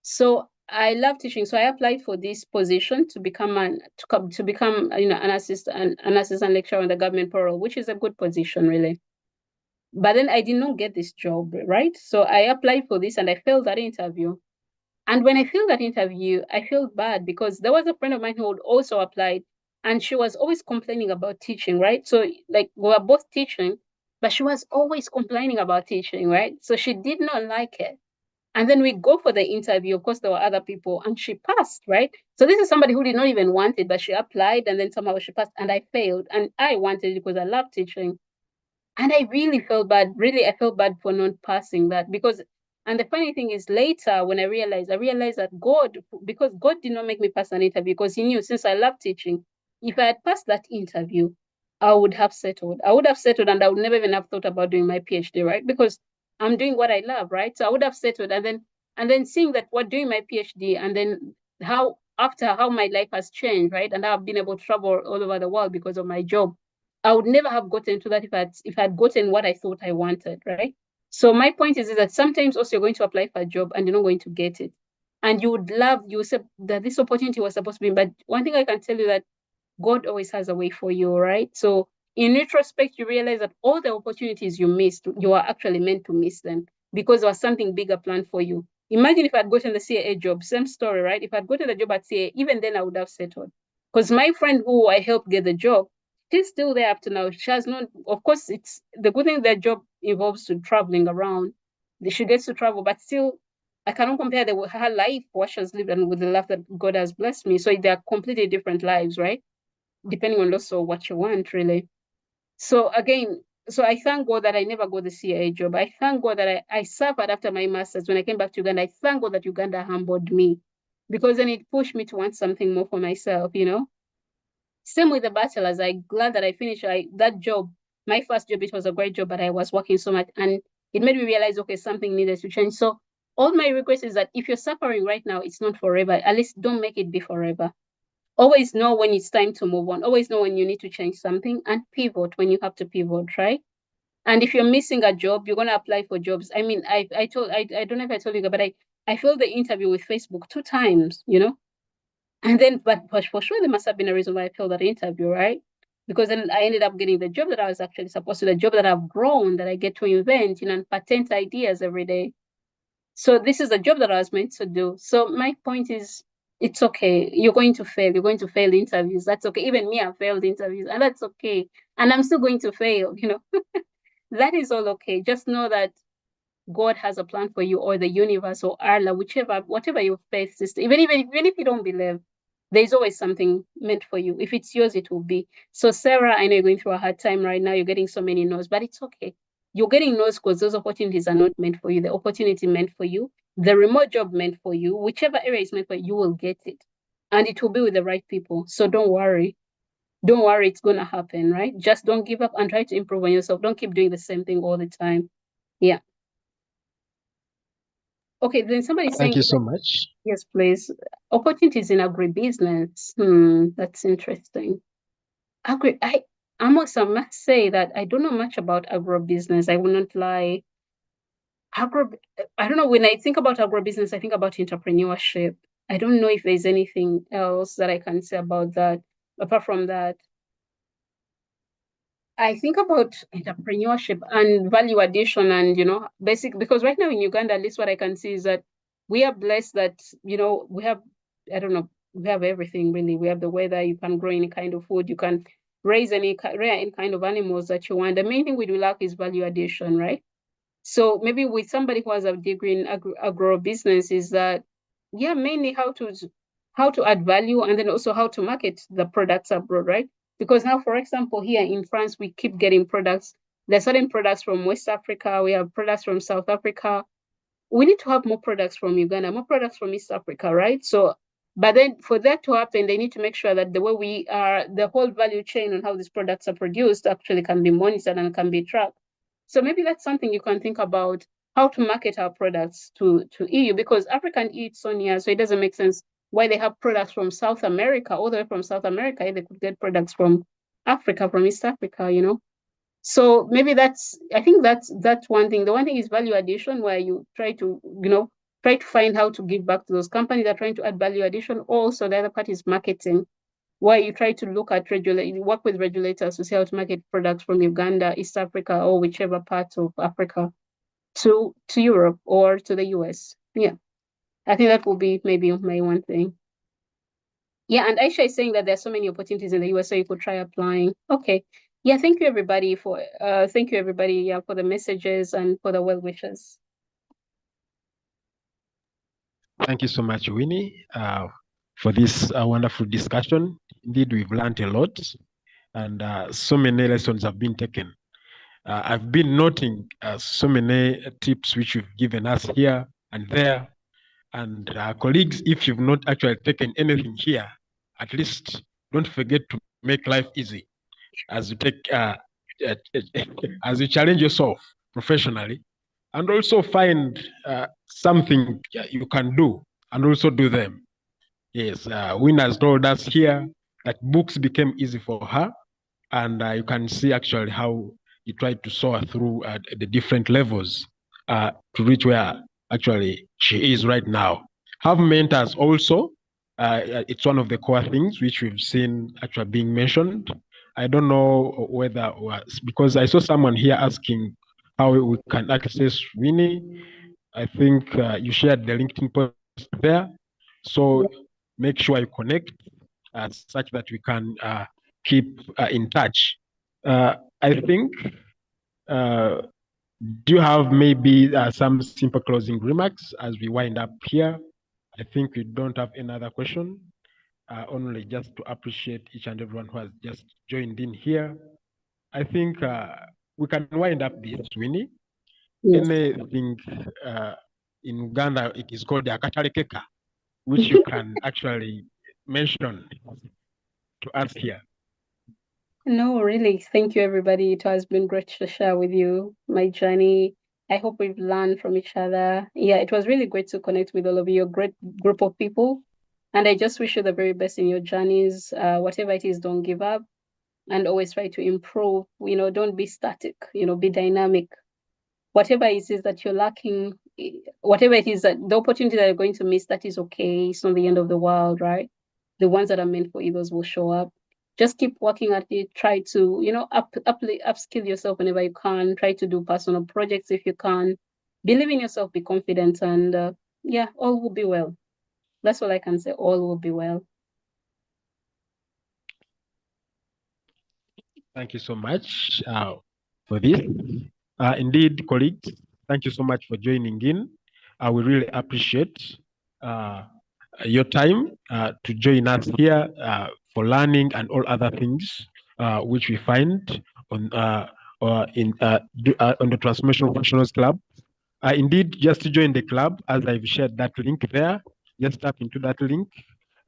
So I love teaching. So I applied for this position to become an assistant lecturer on the government payroll, which is a good position, really. But then I did not get this job, right? So I applied for this and I failed that interview. And when I failed that interview, I felt bad because there was a friend of mine who had also applied and she was always complaining about teaching, right? So like we were both teaching, but she was always complaining about teaching, right? So she did not like it. And then we go for the interview. Of course, there were other people and she passed, right? So this is somebody who did not even want it, but she applied and then somehow she passed and I failed. And I wanted it because I love teaching. And I really felt bad. Really, I felt bad for not passing that because, and the funny thing is later when I realized that God, because God did not make me pass an interview because he knew since I love teaching, if I had passed that interview, I would have settled. I would have settled and I would never even have thought about doing my PhD, right? Because I'm doing what I love, right? So I would have settled and then seeing that we're doing my PhD and then how my life has changed, right? And I've been able to travel all over the world because of my job. I would never have gotten to that if I had gotten what I thought I wanted, right? So my point is that sometimes also you're going to apply for a job and you're not going to get it. And you would say that this opportunity was supposed to be, but one thing I can tell you that God always has a way for you, right? So in retrospect, you realize that all the opportunities you missed, you are actually meant to miss them because there was something bigger planned for you. Imagine if I'd gotten the CAA job, same story, right? If I'd gotten the job at CAA, even then I would have settled. Because my friend who I helped get the job, she's still there up to now. She has not, of course, it's the good thing that job involves to traveling around. She gets to travel, but still, I cannot compare her life, what she has lived, and with the life that God has blessed me. So they are completely different lives, right? Depending on also what you want, really. So again, so I thank God that I never got the CIA job. I thank God that I suffered after my master's. When I came back to Uganda, I thank God that Uganda humbled me because then it pushed me to want something more for myself, you know? Same with the bachelor's. I'm glad that I finished that job. My first job, it was a great job, but I was working so much and it made me realize, okay, something needed to change. So all my request is that if you're suffering right now, it's not forever. At least don't make it be forever. Always know when it's time to move on. Always know when you need to change something and pivot when you have to pivot, right? And if you're missing a job, you're gonna apply for jobs. I mean, I don't know if I told you, but I failed the interview with Facebook 2 times, you know? And then but for sure there must have been a reason why I failed that interview, right? Because then I ended up getting the job that I was actually supposed to, the job that I've grown, that I get to invent, you know, and patent ideas every day. So this is a job that I was meant to do. So my point is, it's okay. You're going to fail. You're going to fail interviews. That's okay. Even me, I failed interviews, and that's okay. And I'm still going to fail. You know, that is all okay. Just know that God has a plan for you, or the universe, or Allah, whatever your faith system. Even if you don't believe, there's always something meant for you. If it's yours, it will be. So Sarah, I know you're going through a hard time right now. You're getting so many no's, but it's okay. You're getting no's because those opportunities are not meant for you. The opportunity meant for you, the remote job meant for you, whichever area is meant for you, you will get it. And it will be with the right people. So don't worry. Don't worry, it's gonna happen, right? Just don't give up and try to improve on yourself. Don't keep doing the same thing all the time. Yeah. Okay, then somebody's saying, Thank you so much. yes, please. Opportunities in agribusiness. That's interesting. I must say that I don't know much about agribusiness. I will not lie. Agro, I don't know. When I think about agribusiness, I think about entrepreneurship. I don't know if there's anything else that I can say about that. Apart from that, I think about entrepreneurship and value addition and, you know, basic, because right now in Uganda, at least what I can see is that we are blessed that, you know, we have, I don't know, we have everything really. We have the weather, you can grow any kind of food, you can raise any kind of animals that you want. The main thing we do lack is value addition, right? So maybe with somebody who has a degree in agro business is that, yeah, mainly how to add value and then also how to market the products abroad, right? Because now, for example, here in France, we keep getting products. There are certain products from West Africa. We have products from South Africa. We need to have more products from Uganda, more products from East Africa, right? So, but then for that to happen, they need to make sure that the way we are, the whole value chain on how these products are produced actually can be monitored and can be tracked. So maybe that's something you can think about, how to market our products to EU, because Africa and EU it's so near, so it doesn't make sense why they have products from South America, all the way from South America, if they could get products from Africa, from East Africa, you know. So maybe I think that's one thing. The one thing is value addition, where you try to, you know, try to find how to give back to those companies that are trying to add value addition. Also, the other part is marketing. where you try to look at work with regulators to see how to market products from Uganda, East Africa, or whichever part of Africa to Europe or to the US. Yeah, I think that will be maybe my one thing. Yeah, and Aisha is saying that there's so many opportunities in the US, so you could try applying. Okay. Yeah, thank you everybody for for the messages and for the well wishes. Thank you so much, Winnie, for this wonderful discussion. Indeed, we've learned a lot, and so many lessons have been taken. I've been noting so many tips which you've given us here and there. And colleagues, if you've not actually taken anything here, at least don't forget to make life easy as you take as you challenge yourself professionally, and also find something you can do and also do them. Yes, Win has told us here that books became easy for her, and you can see actually how you tried to soar through the different levels to reach where actually she is right now. Have mentors also. It's one of the core things which we've seen actually being mentioned. I don't know whether, because I saw someone here asking how we can access Winnie. I think you shared the LinkedIn post there. So make sure you connect such that we can keep in touch. I think, do you have maybe some simple closing remarks as we wind up here? I think we don't have another question. Only just to appreciate each and everyone who has just joined in here. I think we can wind up this, Winnie. Yes. Anything in Uganda, it is called the Akatalekeka, which you can actually mention to us here. No, really. Thank you, everybody. It has been great to share with you my journey. I hope we've learned from each other. Yeah, it was really great to connect with all of you, a great group of people. And I just wish you the very best in your journeys. Whatever it is, don't give up and always try to improve. Don't be static, be dynamic. Whatever it is that you're lacking, whatever it is that the opportunity that you're going to miss, that is okay. It's not the end of the world, right? The ones that are meant for you, those will show up. Just keep working at it. Try to, upskill yourself whenever you can. Try to do personal projects if you can. Believe in yourself, be confident, and all will be well. That's all I can say. All will be well. Thank you so much for this. Indeed, colleagues, thank you so much for joining in. We really appreciate your time to join us here for learning and all other things which we find on on the Transformational Professionals Club. Indeed, just to join the club, as I've shared that link there, just tap into that link,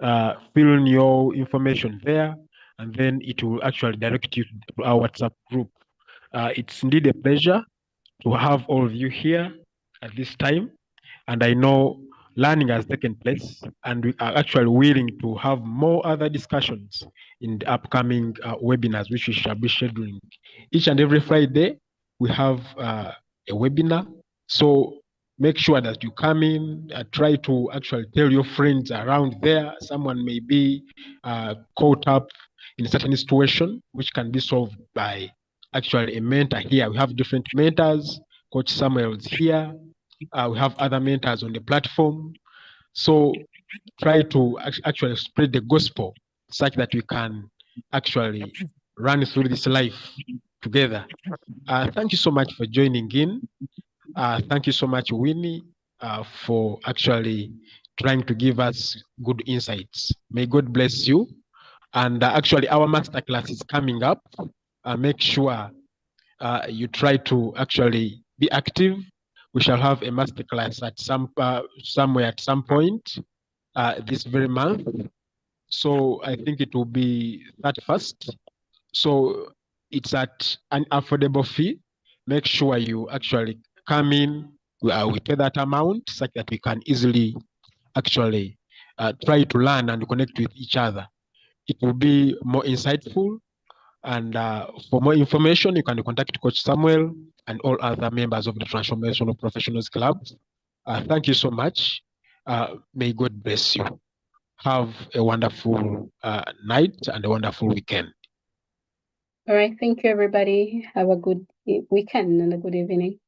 fill in your information there, and then it will actually direct you to our WhatsApp group. It's indeed a pleasure to have all of you here at this time. And I know learning has taken place, and we are actually willing to have more other discussions in the upcoming webinars, which we shall be scheduling. Each and every Friday, we have a webinar. So make sure that you come in, try to actually tell your friends around there. Someone may be caught up in a certain situation, which can be solved by actually a mentor here. We have different mentors. Coach Samuel is here. We have other mentors on the platform. So try to actually spread the gospel such that we can actually run through this life together. Thank you so much for joining in. Thank you so much, Winnie, for actually trying to give us good insights. May God bless you. And actually, our masterclass is coming up. Make sure you try to actually be active. We shall have a masterclass at somewhere at some point this very month. So I think it will be 31st. So it's at an affordable fee. Make sure you actually come in with that amount such that we can easily actually try to learn and connect with each other. It will be more insightful. And for more information, you can contact Coach Samuel and all other members of the Transformational Professionals Club. Thank you so much. May God bless you. have a wonderful night and a wonderful weekend. All right. Thank you, everybody. Have a good weekend and a good evening.